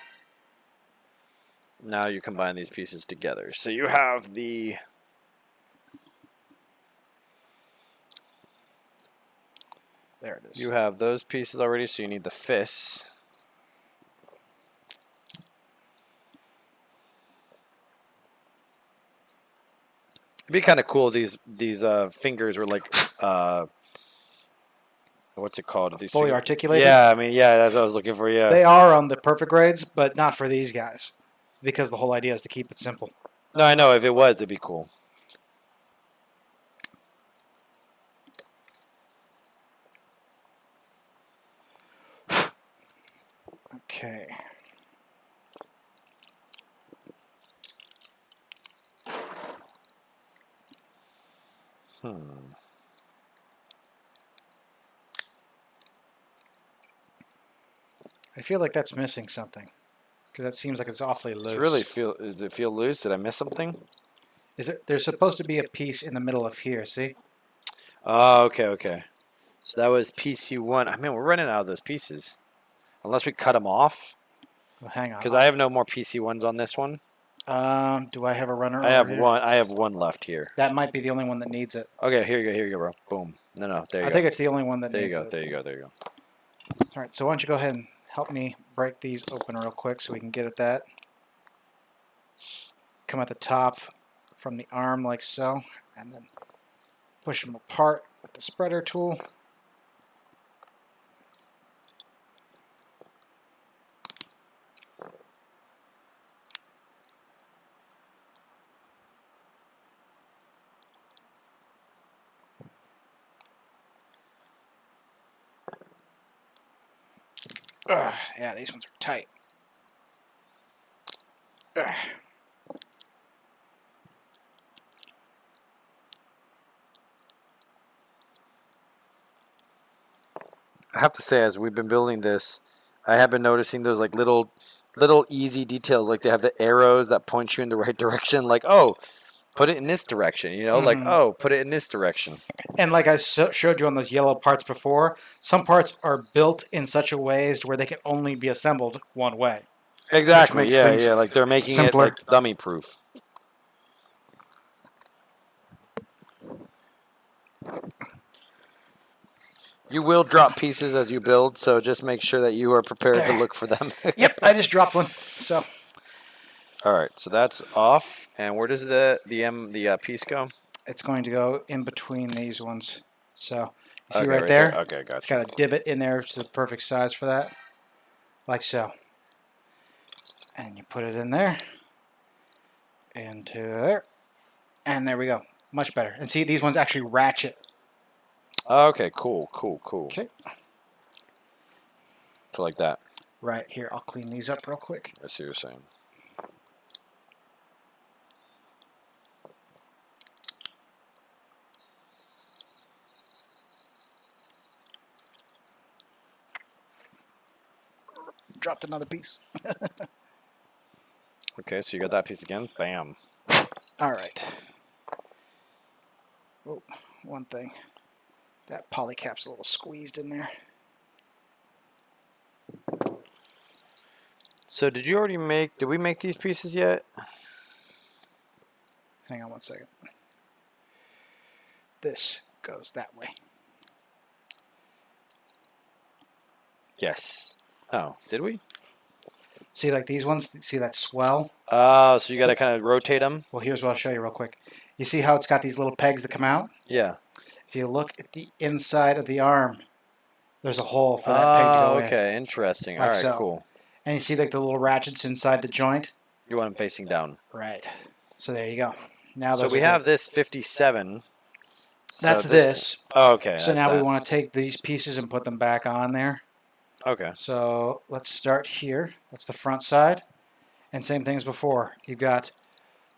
Speaker 1: Now you combine these pieces together. So you have the...
Speaker 2: There it is.
Speaker 1: You have those pieces already, so you need the fists. It'd be kind of cool. These fingers were like, what's it called? These
Speaker 2: fully articulated.
Speaker 1: Yeah, I mean, yeah, that's what I was looking for. Yeah,
Speaker 2: they are on the perfect grades, but not for these guys, because the whole idea is to keep it simple.
Speaker 1: No, I know. If it was, it'd be cool.
Speaker 2: Okay. I feel like that's missing something, because that seems like it's awfully loose.
Speaker 1: Does it feel loose? Did I miss something?
Speaker 2: There's supposed to be a piece in the middle of here, see?
Speaker 1: Oh, okay. So that was PC1. I mean, we're running out of those pieces. Unless we cut them off.
Speaker 2: Well, hang on.
Speaker 1: Because I have no more PC1s on this one.
Speaker 2: Do I have a runner?
Speaker 1: I have
Speaker 2: here?
Speaker 1: one. I have one left here.
Speaker 2: That might be the only one that needs it.
Speaker 1: Okay, here you go, bro. Boom. No, there you go.
Speaker 2: I think it's the only one that needs it.
Speaker 1: There you go.
Speaker 2: All right, so why don't you go ahead and help me break these open real quick so we can get at that. Come at the top from the arm like so, and then push them apart with the spreader tool. Yeah, these ones are tight. I
Speaker 1: have to say, as we've been building this, I have been noticing those like little easy details. Like they have the arrows that point you in the right direction. Like, oh, put it in this direction. You know, like, oh, put it in this direction.
Speaker 2: And like I showed you on those yellow parts before, some parts are built in such a way as where they can only be assembled one way.
Speaker 1: Exactly. Yeah. Like they're making
Speaker 2: simpler.
Speaker 1: it like dummy proof. You will drop pieces as you build, so just make sure that you are prepared to look for them.
Speaker 2: Yep, I just dropped one. So.
Speaker 1: All right, so that's off. And where does the piece go?
Speaker 2: It's going to go in between these ones. So you see
Speaker 1: Okay,
Speaker 2: right there?
Speaker 1: Okay, gotcha.
Speaker 2: It's got a divot in there. It's the perfect size for that. Like so. And you put it in there. Into there. And there we go. Much better. And see, these ones actually ratchet.
Speaker 1: Okay, cool.
Speaker 2: Okay.
Speaker 1: So like that.
Speaker 2: Right here. I'll clean these up real quick.
Speaker 1: I see what you're saying.
Speaker 2: Dropped another piece.
Speaker 1: Okay, so you got that piece again. Bam.
Speaker 2: All right. Oh, one thing. That poly cap's a little squeezed in there.
Speaker 1: So did we make these pieces yet?
Speaker 2: Hang on one second. This goes that way.
Speaker 1: Yes. Oh, did we?
Speaker 2: See, like these ones? See that swell?
Speaker 1: Oh, so you got to kind of rotate them?
Speaker 2: Well, here's what I'll show you real quick. You see how it's got these little pegs that come out?
Speaker 1: Yeah.
Speaker 2: If you look at the inside of the arm, there's a hole for that peg to go in.
Speaker 1: Okay, interesting.
Speaker 2: Like
Speaker 1: All right,
Speaker 2: so.
Speaker 1: Cool.
Speaker 2: And you see like the little ratchets inside the joint?
Speaker 1: You want them facing down.
Speaker 2: Right. So there you go. Now
Speaker 1: so we have this 57.
Speaker 2: That's this.
Speaker 1: Oh, okay.
Speaker 2: So now we want to take these pieces and put them back on there.
Speaker 1: Okay.
Speaker 2: So let's start here. That's the front side. And same thing as before. You've got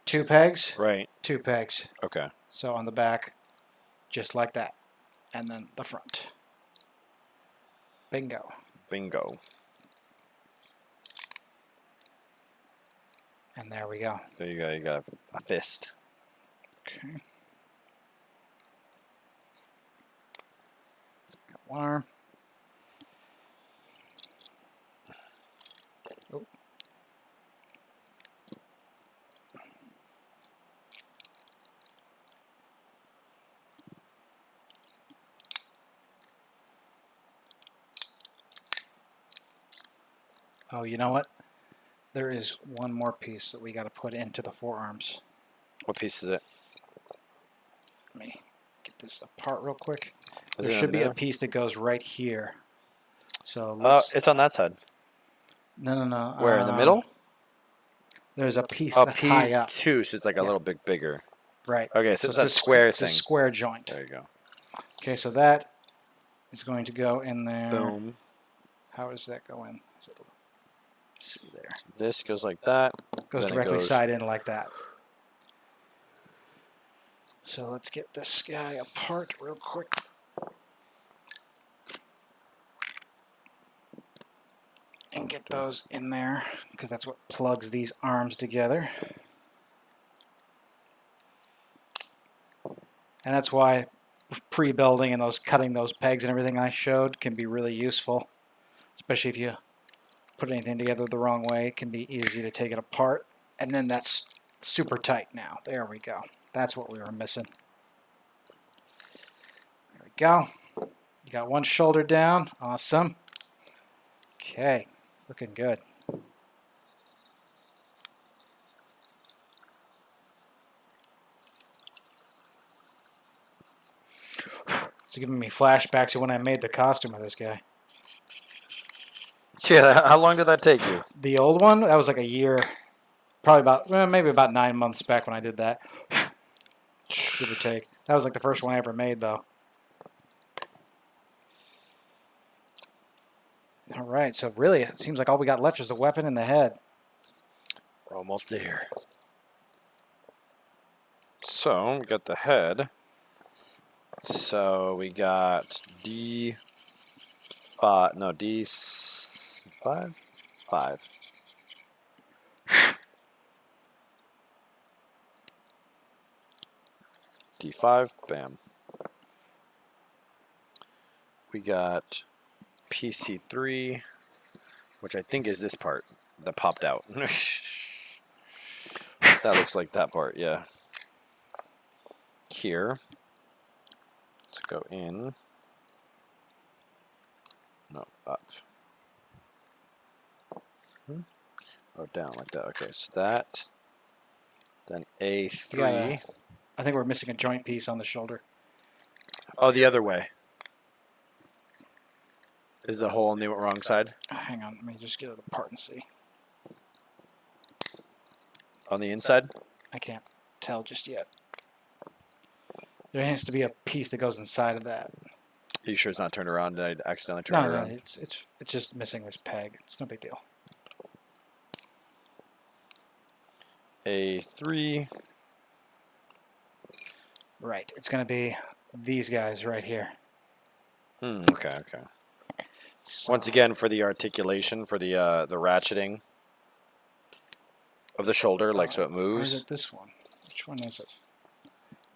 Speaker 2: 2 pegs,
Speaker 1: Right.
Speaker 2: 2 pegs.
Speaker 1: Okay.
Speaker 2: So on the back, just like that. And then the front. Bingo.
Speaker 1: Bingo.
Speaker 2: And there we go.
Speaker 1: There you go. You got a fist.
Speaker 2: Okay. Got 1 arm. Oh. Oh, you know what? There is one more piece that we got to put into the forearms.
Speaker 1: What piece is it?
Speaker 2: Let me get this apart real quick.
Speaker 1: Is
Speaker 2: There
Speaker 1: it
Speaker 2: should be a
Speaker 1: there?
Speaker 2: piece that goes right here. So let's.
Speaker 1: It's on that side.
Speaker 2: No.
Speaker 1: Where, in the middle?
Speaker 2: There's a piece
Speaker 1: Oh,
Speaker 2: that's high up.
Speaker 1: P2, so it's like a little bit bigger.
Speaker 2: Right.
Speaker 1: Okay, so it's that square thing.
Speaker 2: It's a square joint.
Speaker 1: There you go.
Speaker 2: Okay, so that is going to go in there.
Speaker 1: Boom.
Speaker 2: How does that go in? Let's see there.
Speaker 1: This goes like that.
Speaker 2: Goes
Speaker 1: then it
Speaker 2: directly
Speaker 1: goes-
Speaker 2: side in like that. So let's get this guy apart real quick. And get those in there, because that's what plugs these arms together. And that's why pre-building and cutting those pegs and everything I showed can be really useful. Especially if you put anything together the wrong way, it can be easy to take it apart. And then that's super tight now. There we go. That's what we were missing. There we go. You got one shoulder down. Awesome. Okay. Looking good. It's giving me flashbacks to when I made the costume of this guy.
Speaker 1: Yeah, how long did that take you?
Speaker 2: The old one, that was like a year. Probably maybe about 9 months back when I did that. Give or take. That was like the first one I ever made, though. All right, so really, it seems like all we got left is the weapon and the head.
Speaker 1: We're almost there. So, we got the head. So, we got D5. No, D5? 5. D5. Bam. We got PC3, which I think is this part that popped out. That looks like that part, yeah. Here. Let's go in. No, up. Oh, down like that. Okay, so that. Then A3.
Speaker 2: I think we're missing a joint piece on the shoulder.
Speaker 1: Oh, the other way. Is the hole on the wrong side?
Speaker 2: Hang on, let me just get it apart and see.
Speaker 1: On the inside?
Speaker 2: I can't tell just yet. There has to be a piece that goes inside of that.
Speaker 1: Are you sure it's not turned around? Did I accidentally turn it
Speaker 2: No,
Speaker 1: around?
Speaker 2: it's just missing this peg. It's no big deal.
Speaker 1: A3.
Speaker 2: Right, it's going to be these guys right here.
Speaker 1: Okay. Once again, for the articulation, for the ratcheting of the shoulder, like so it
Speaker 2: Or
Speaker 1: moves.
Speaker 2: is it this one? Which one is it?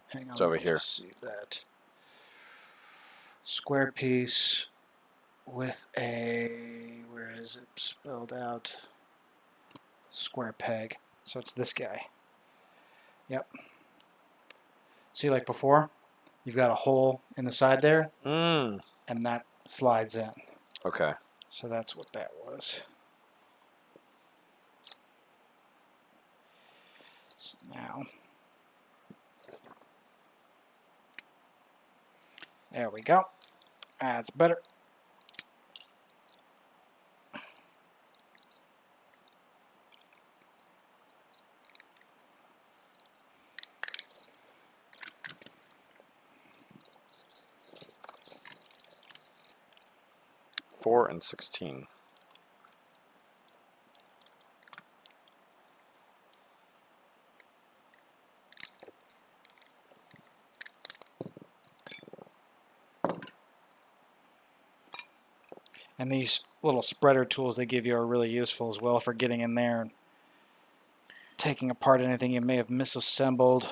Speaker 2: Hang on.
Speaker 1: It's over
Speaker 2: let me
Speaker 1: here.
Speaker 2: See that square piece with a, where is it spelled out? Square peg. So it's this guy. Yep. See, like before, you've got a hole in the side there, and that slides in.
Speaker 1: Okay.
Speaker 2: So that's what that was. So now, there we go. That's better.
Speaker 3: 4 and 16.
Speaker 2: And these little spreader tools they give you are really useful as well for getting in there and taking apart anything you may have misassembled.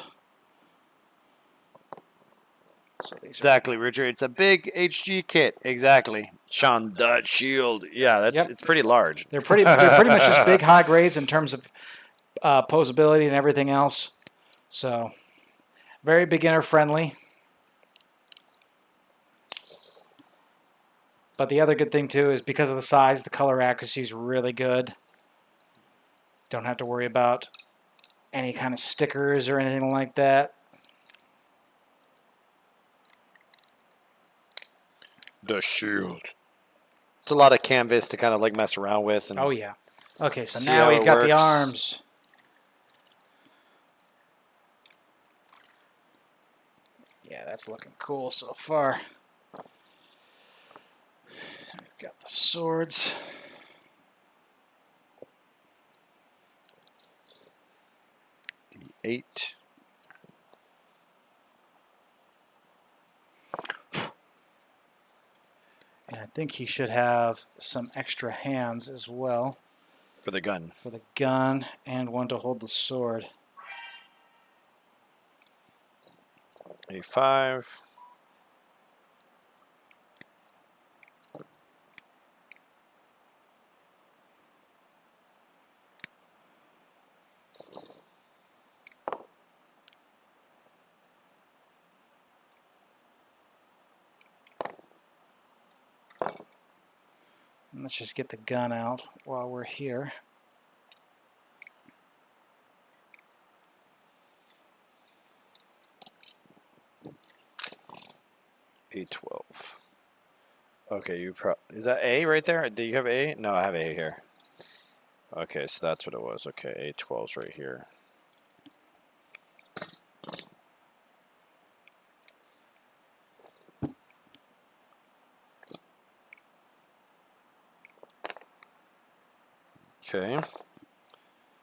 Speaker 2: So these
Speaker 1: Exactly, Richard. It's a big HG kit. Exactly. Sean, that shield. Yeah, it's pretty large.
Speaker 2: they're pretty much just big high grades in terms of posability and everything else. So very beginner friendly. But the other good thing too is because of the size, the color accuracy is really good. Don't have to worry about any kind of stickers or anything like that.
Speaker 3: The shield.
Speaker 1: It's a lot of canvas to kind of like mess around with. And
Speaker 2: oh yeah. Okay, so
Speaker 1: see
Speaker 2: now
Speaker 1: how
Speaker 2: we've
Speaker 1: it
Speaker 2: got the
Speaker 1: works.
Speaker 2: arms. Yeah, that's looking cool so far. We've got the swords.
Speaker 1: D8.
Speaker 2: And I think he should have some extra hands as well.
Speaker 1: For the gun.
Speaker 2: For the gun and one to hold the sword.
Speaker 1: A5.
Speaker 2: And let's just get the gun out while we're here.
Speaker 1: A12. Okay, is that A right there? Do you have A? No, I have A here. Okay, so that's what it was. Okay, A12's right here. Okay.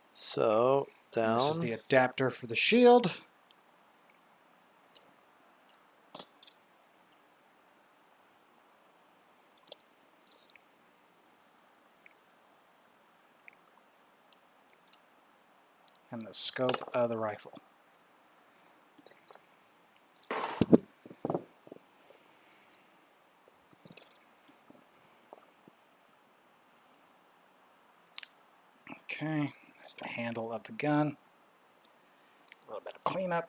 Speaker 1: So, down.
Speaker 2: This is the adapter for the shield. And the scope of the rifle. Okay, there's the handle of the gun. A little bit of cleanup.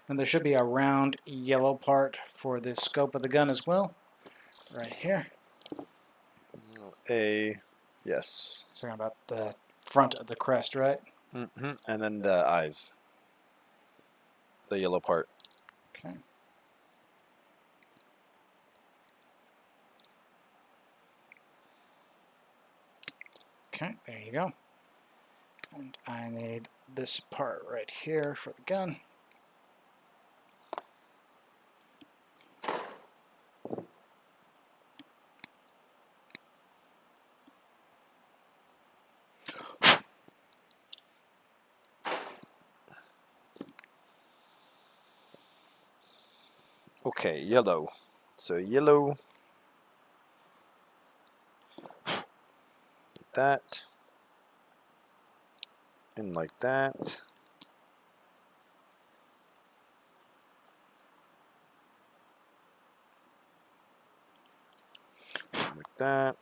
Speaker 2: And there should be a round yellow part for the scope of the gun as well. Right here.
Speaker 1: Yes.
Speaker 2: Talking about the front of the crest, right?
Speaker 1: Mm-hmm. And then the eyes. The yellow part.
Speaker 2: Okay. Okay, there you go. And I need this part right here for the gun.
Speaker 1: Okay, yellow. So yellow. Like that. And like that. Like that.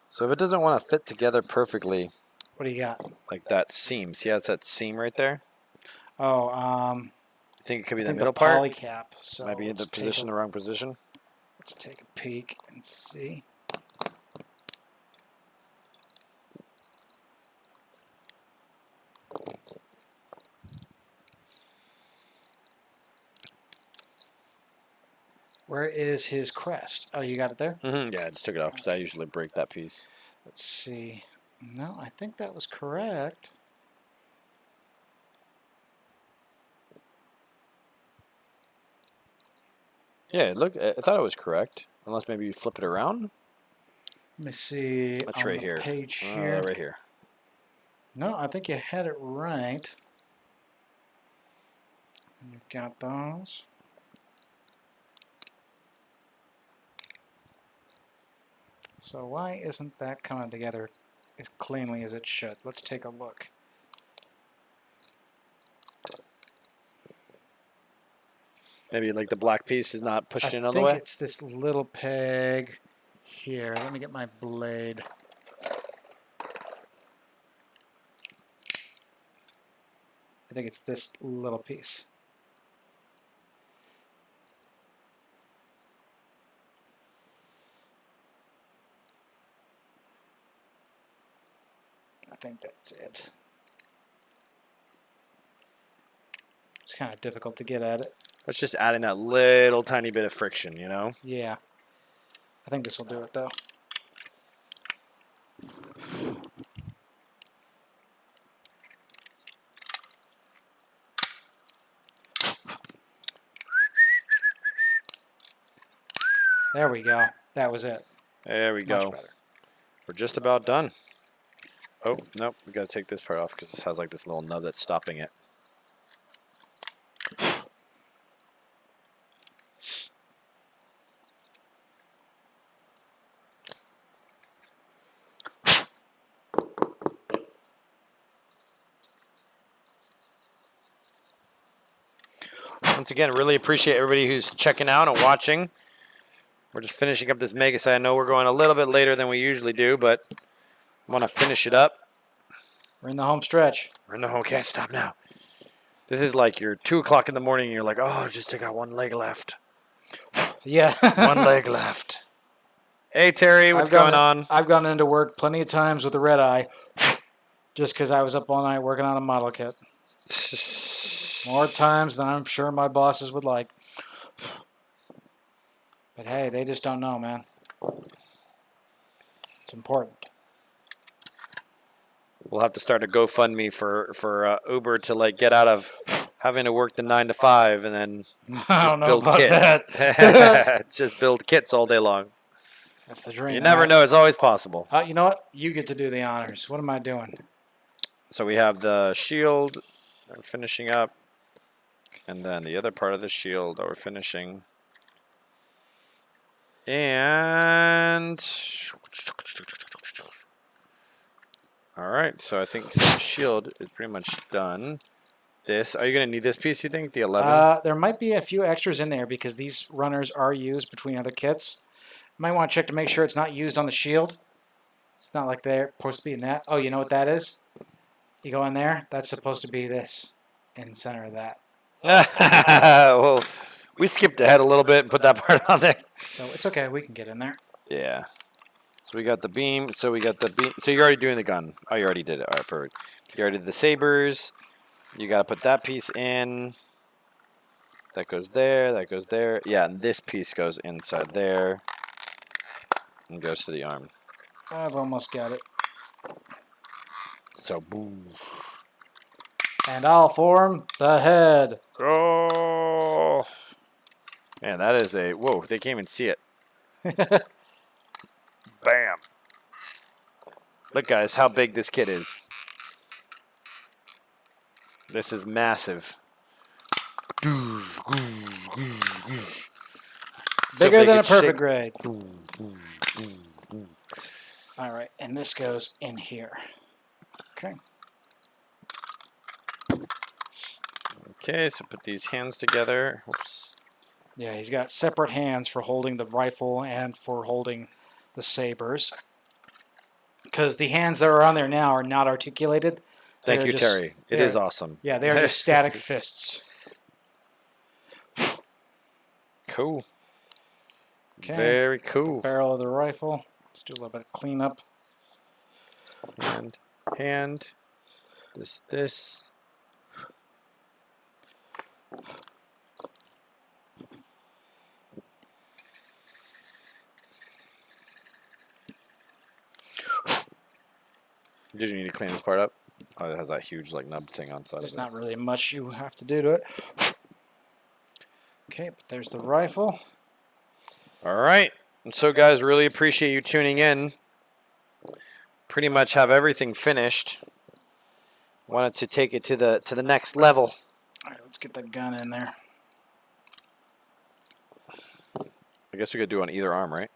Speaker 1: So if it doesn't want to fit together perfectly,
Speaker 2: What do you got?
Speaker 1: Like that seam. See how it's that seam right there?
Speaker 2: Oh,
Speaker 1: I think it could be
Speaker 2: I
Speaker 1: the
Speaker 2: think
Speaker 1: middle
Speaker 2: the
Speaker 1: part.
Speaker 2: poly cap. So
Speaker 1: Might be in the position, the wrong position.
Speaker 2: Let's take a peek and see. Where is his crest? Oh, you got it there?
Speaker 1: Mm-hmm. Yeah, I just took it off because I usually break that piece.
Speaker 2: Let's see. No, I think that was correct.
Speaker 1: Yeah, look, I thought it was correct. Unless maybe you flip it around.
Speaker 2: Let me see.
Speaker 1: That's
Speaker 2: on
Speaker 1: right
Speaker 2: the
Speaker 1: here.
Speaker 2: Page here.
Speaker 1: Right here.
Speaker 2: No, I think you had it right. You got those. So why isn't that coming together as cleanly as it should? Let's take a look.
Speaker 1: Maybe like the black piece is not pushing in all the
Speaker 2: I
Speaker 1: way.
Speaker 2: think it's this little peg here. Let me get my blade. I think it's this little piece. I think that's it. It's kind of difficult to get at it.
Speaker 1: It's just adding that little tiny bit of friction, you know?
Speaker 2: Yeah. I think this will do it though. There we go. That was it.
Speaker 1: There we
Speaker 2: Much
Speaker 1: go.
Speaker 2: better.
Speaker 1: We're just about done. Oh, nope. We got to take this part off because this has like this little nub that's stopping it. Once again, really appreciate everybody who's checking out and watching. We're just finishing up this mega set. I know we're going a little bit later than we usually do, but I want to finish it up.
Speaker 2: We're in the home stretch.
Speaker 1: We're in the home. Can't stop now. This is like you're 2 o'clock in the morning and you're like, oh, just I got one leg left.
Speaker 2: Yeah.
Speaker 1: One leg left. Hey, Terry, what's going on?
Speaker 2: I've gone into work plenty of times with a red eye just because I was up all night working on a model kit. More times than I'm sure my bosses would like. But hey, they just don't know, man. It's important.
Speaker 1: We'll have to start a GoFundMe for Uber to like get out of having to work the 9 to 5 and then just build kits. Just build kits all day long.
Speaker 2: That's the dream.
Speaker 1: You never know; it's always possible.
Speaker 2: You know what? You get to do the honors. What am I doing?
Speaker 1: So we have the shield that we're finishing up, and then the other part of the shield that we're finishing. And all right, so I think the shield is pretty much done. Are you going to need this piece, you think, the 11?
Speaker 2: There might be a few extras in there because these runners are used between other kits. You might want to check to make sure it's not used on the shield. It's not like they're supposed to be in that. Oh, you know what that is? You go in there, that's supposed to be this in the center of that.
Speaker 1: Well, we skipped ahead a little bit and put that part on there.
Speaker 2: So it's okay, we can get in there.
Speaker 1: Yeah. So we got the beam. So we got the beam. So you're already doing the gun. Oh, you already did it. All right, perfect. You already did the sabers. You got to put that piece in. That goes there. That goes there. Yeah, and this piece goes inside there and goes to the arm.
Speaker 2: I've almost got it.
Speaker 1: So, boom.
Speaker 2: And I'll form the head.
Speaker 1: Oh. Man, that is a... Whoa, they can't even see it. Bam. Look, guys, how big this kit is. This is massive.
Speaker 2: Bigger than a perfect grade. All right, and this goes in here. Okay.
Speaker 1: Okay, so put these hands together. Whoops.
Speaker 2: Yeah, he's got separate hands for holding the rifle and for holding the sabers. because the hands that are on there now are not articulated.
Speaker 3: Thank
Speaker 2: They're
Speaker 3: you,
Speaker 2: just-
Speaker 3: Terry. It
Speaker 2: they're-
Speaker 3: is awesome.
Speaker 2: Yeah, they are just static fists.
Speaker 3: Cool.
Speaker 2: Okay.
Speaker 3: Very cool.
Speaker 2: Barrel of the rifle. Let's do a little bit of cleanup.
Speaker 3: Hand. This. Did you need to clean this part up? Oh, it has that huge like nub thing on side
Speaker 2: There's
Speaker 3: of it.
Speaker 2: not really much you have to do to it. Okay, but there's the rifle.
Speaker 3: All right. And so, guys, really appreciate you tuning in. Pretty much have everything finished. Wanted to take it to the next level.
Speaker 2: All right, let's get that gun in there.
Speaker 3: I guess we could do on either arm, right?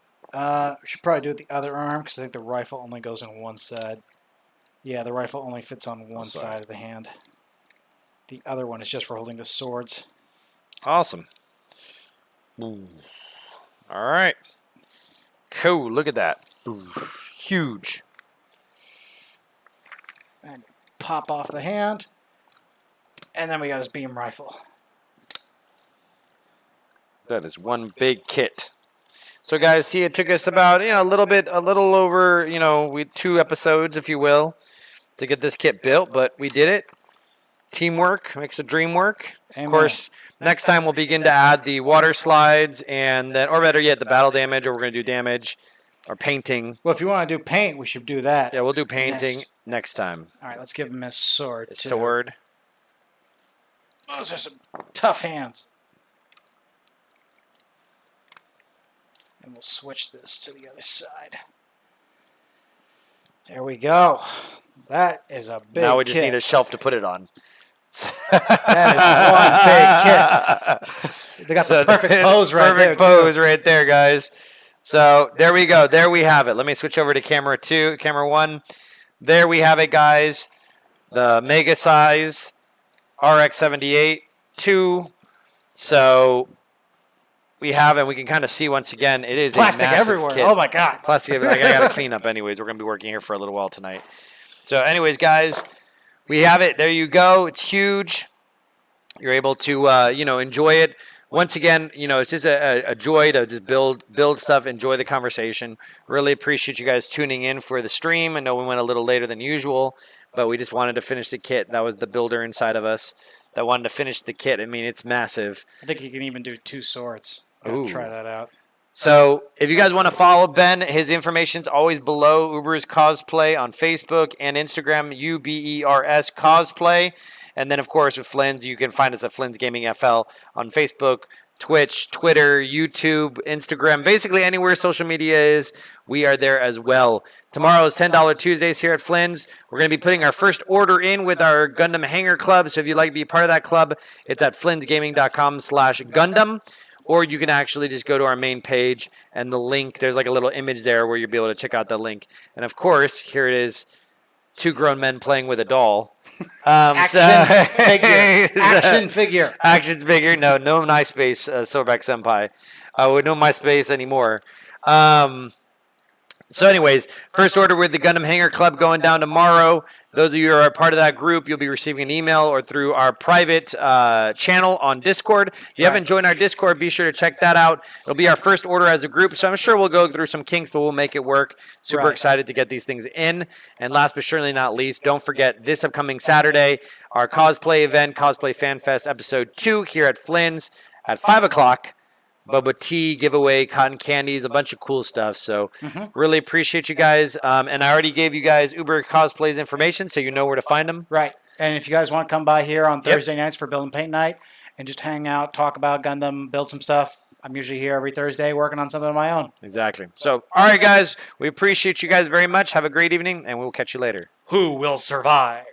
Speaker 2: We should probably do it the other arm because I think the rifle only goes on one side. Yeah, the rifle only fits on one side of the hand. The other one is just for holding the swords.
Speaker 3: Awesome. Ooh. All right. Cool. Look at that. Ooh. Huge.
Speaker 2: And pop off the hand. And then we got his beam rifle.
Speaker 3: That is one big kit. So, guys, see, it took us about, a little over, 2 episodes, if you will, to get this kit built, but we did it. Teamwork makes the dream work.
Speaker 2: Amen.
Speaker 3: Of course, next time we'll begin to add the water slides and then, or better yet, the battle damage, or we're going to do damage or painting.
Speaker 2: Well, if you want to do paint, we should do that.
Speaker 3: Yeah, we'll do painting next time.
Speaker 2: All right, let's give him his sword.
Speaker 3: His
Speaker 2: too.
Speaker 3: sword.
Speaker 2: Those are some tough hands. And we'll switch this to the other side. There we go. That is a big
Speaker 3: Now we just
Speaker 2: kit.
Speaker 3: need a shelf to put it on.
Speaker 2: That is one big kit. They got the perfect pose right there.
Speaker 3: Perfect pose right there, guys. So there we go. There we have it. Let me switch over to camera 1. There we have it, guys. The mega size RX-78 2. So we have, and we can kind of see once again, it is
Speaker 2: Plastic
Speaker 3: a massive
Speaker 2: everywhere.
Speaker 3: kit.
Speaker 2: Oh my god.
Speaker 3: Plastic. I got to clean up anyways. We're going to be working here for a little while tonight. So anyways, guys, we have it. There you go. It's huge. You're able to, enjoy it. Once again, it's just a joy to just build stuff, enjoy the conversation. Really appreciate you guys tuning in for the stream. I know we went a little later than usual, but we just wanted to finish the kit. That was the builder inside of us that wanted to finish the kit. I mean, it's massive.
Speaker 2: I think you can even do 2 swords. Gotta
Speaker 3: Ooh.
Speaker 2: try that out.
Speaker 3: So if you guys want to follow Ben, his information's always below. Uberscosplay on Facebook and Instagram, UBERS Cosplay. And then, of course, with Flynn's, you can find us at Flynn's Gaming FL on Facebook, Twitch, Twitter, YouTube, Instagram. Basically, anywhere social media is, we are there as well. Tomorrow is $10 Tuesdays here at Flynn's. We're going to be putting our first order in with our Gundam Hanger Club. So if you'd like to be a part of that club, it's at flynnsgaming.com/Gundam. Or you can actually just go to our main page and the link, there's like a little image there where you'll be able to check out the link. And of course, here it is, 2 grown men playing with a doll.
Speaker 2: Action figure.
Speaker 3: Action figure. No MySpace, Silverback Senpai. No MySpace anymore. So anyways, first order with the Gundam Hanger Club going down tomorrow. Those of you who are a part of that group, you'll be receiving an email or through our private channel on Discord. If you haven't joined our Discord, be sure to check that out. It'll be our first order as a group, so I'm sure we'll go through some kinks, but we'll make it work. Super excited to get these things in. And last but surely not least, don't forget this upcoming Saturday, our cosplay event, Cosplay Fan Fest Episode 2 here at Flynn's at 5 o'clock. Boba tea, giveaway, cotton candies, a bunch of cool stuff. So really appreciate you guys. And I already gave you guys Uberscosplay's information, so you know where to find them.
Speaker 2: Right. And if you guys want to come by here on Thursday nights for Build and Paint Night and just hang out, talk about Gundam, build some stuff, I'm usually here every Thursday working on something of my own.
Speaker 3: Exactly. So, all right, guys, we appreciate you guys very much. Have a great evening, and we'll catch you later.
Speaker 2: Who will survive?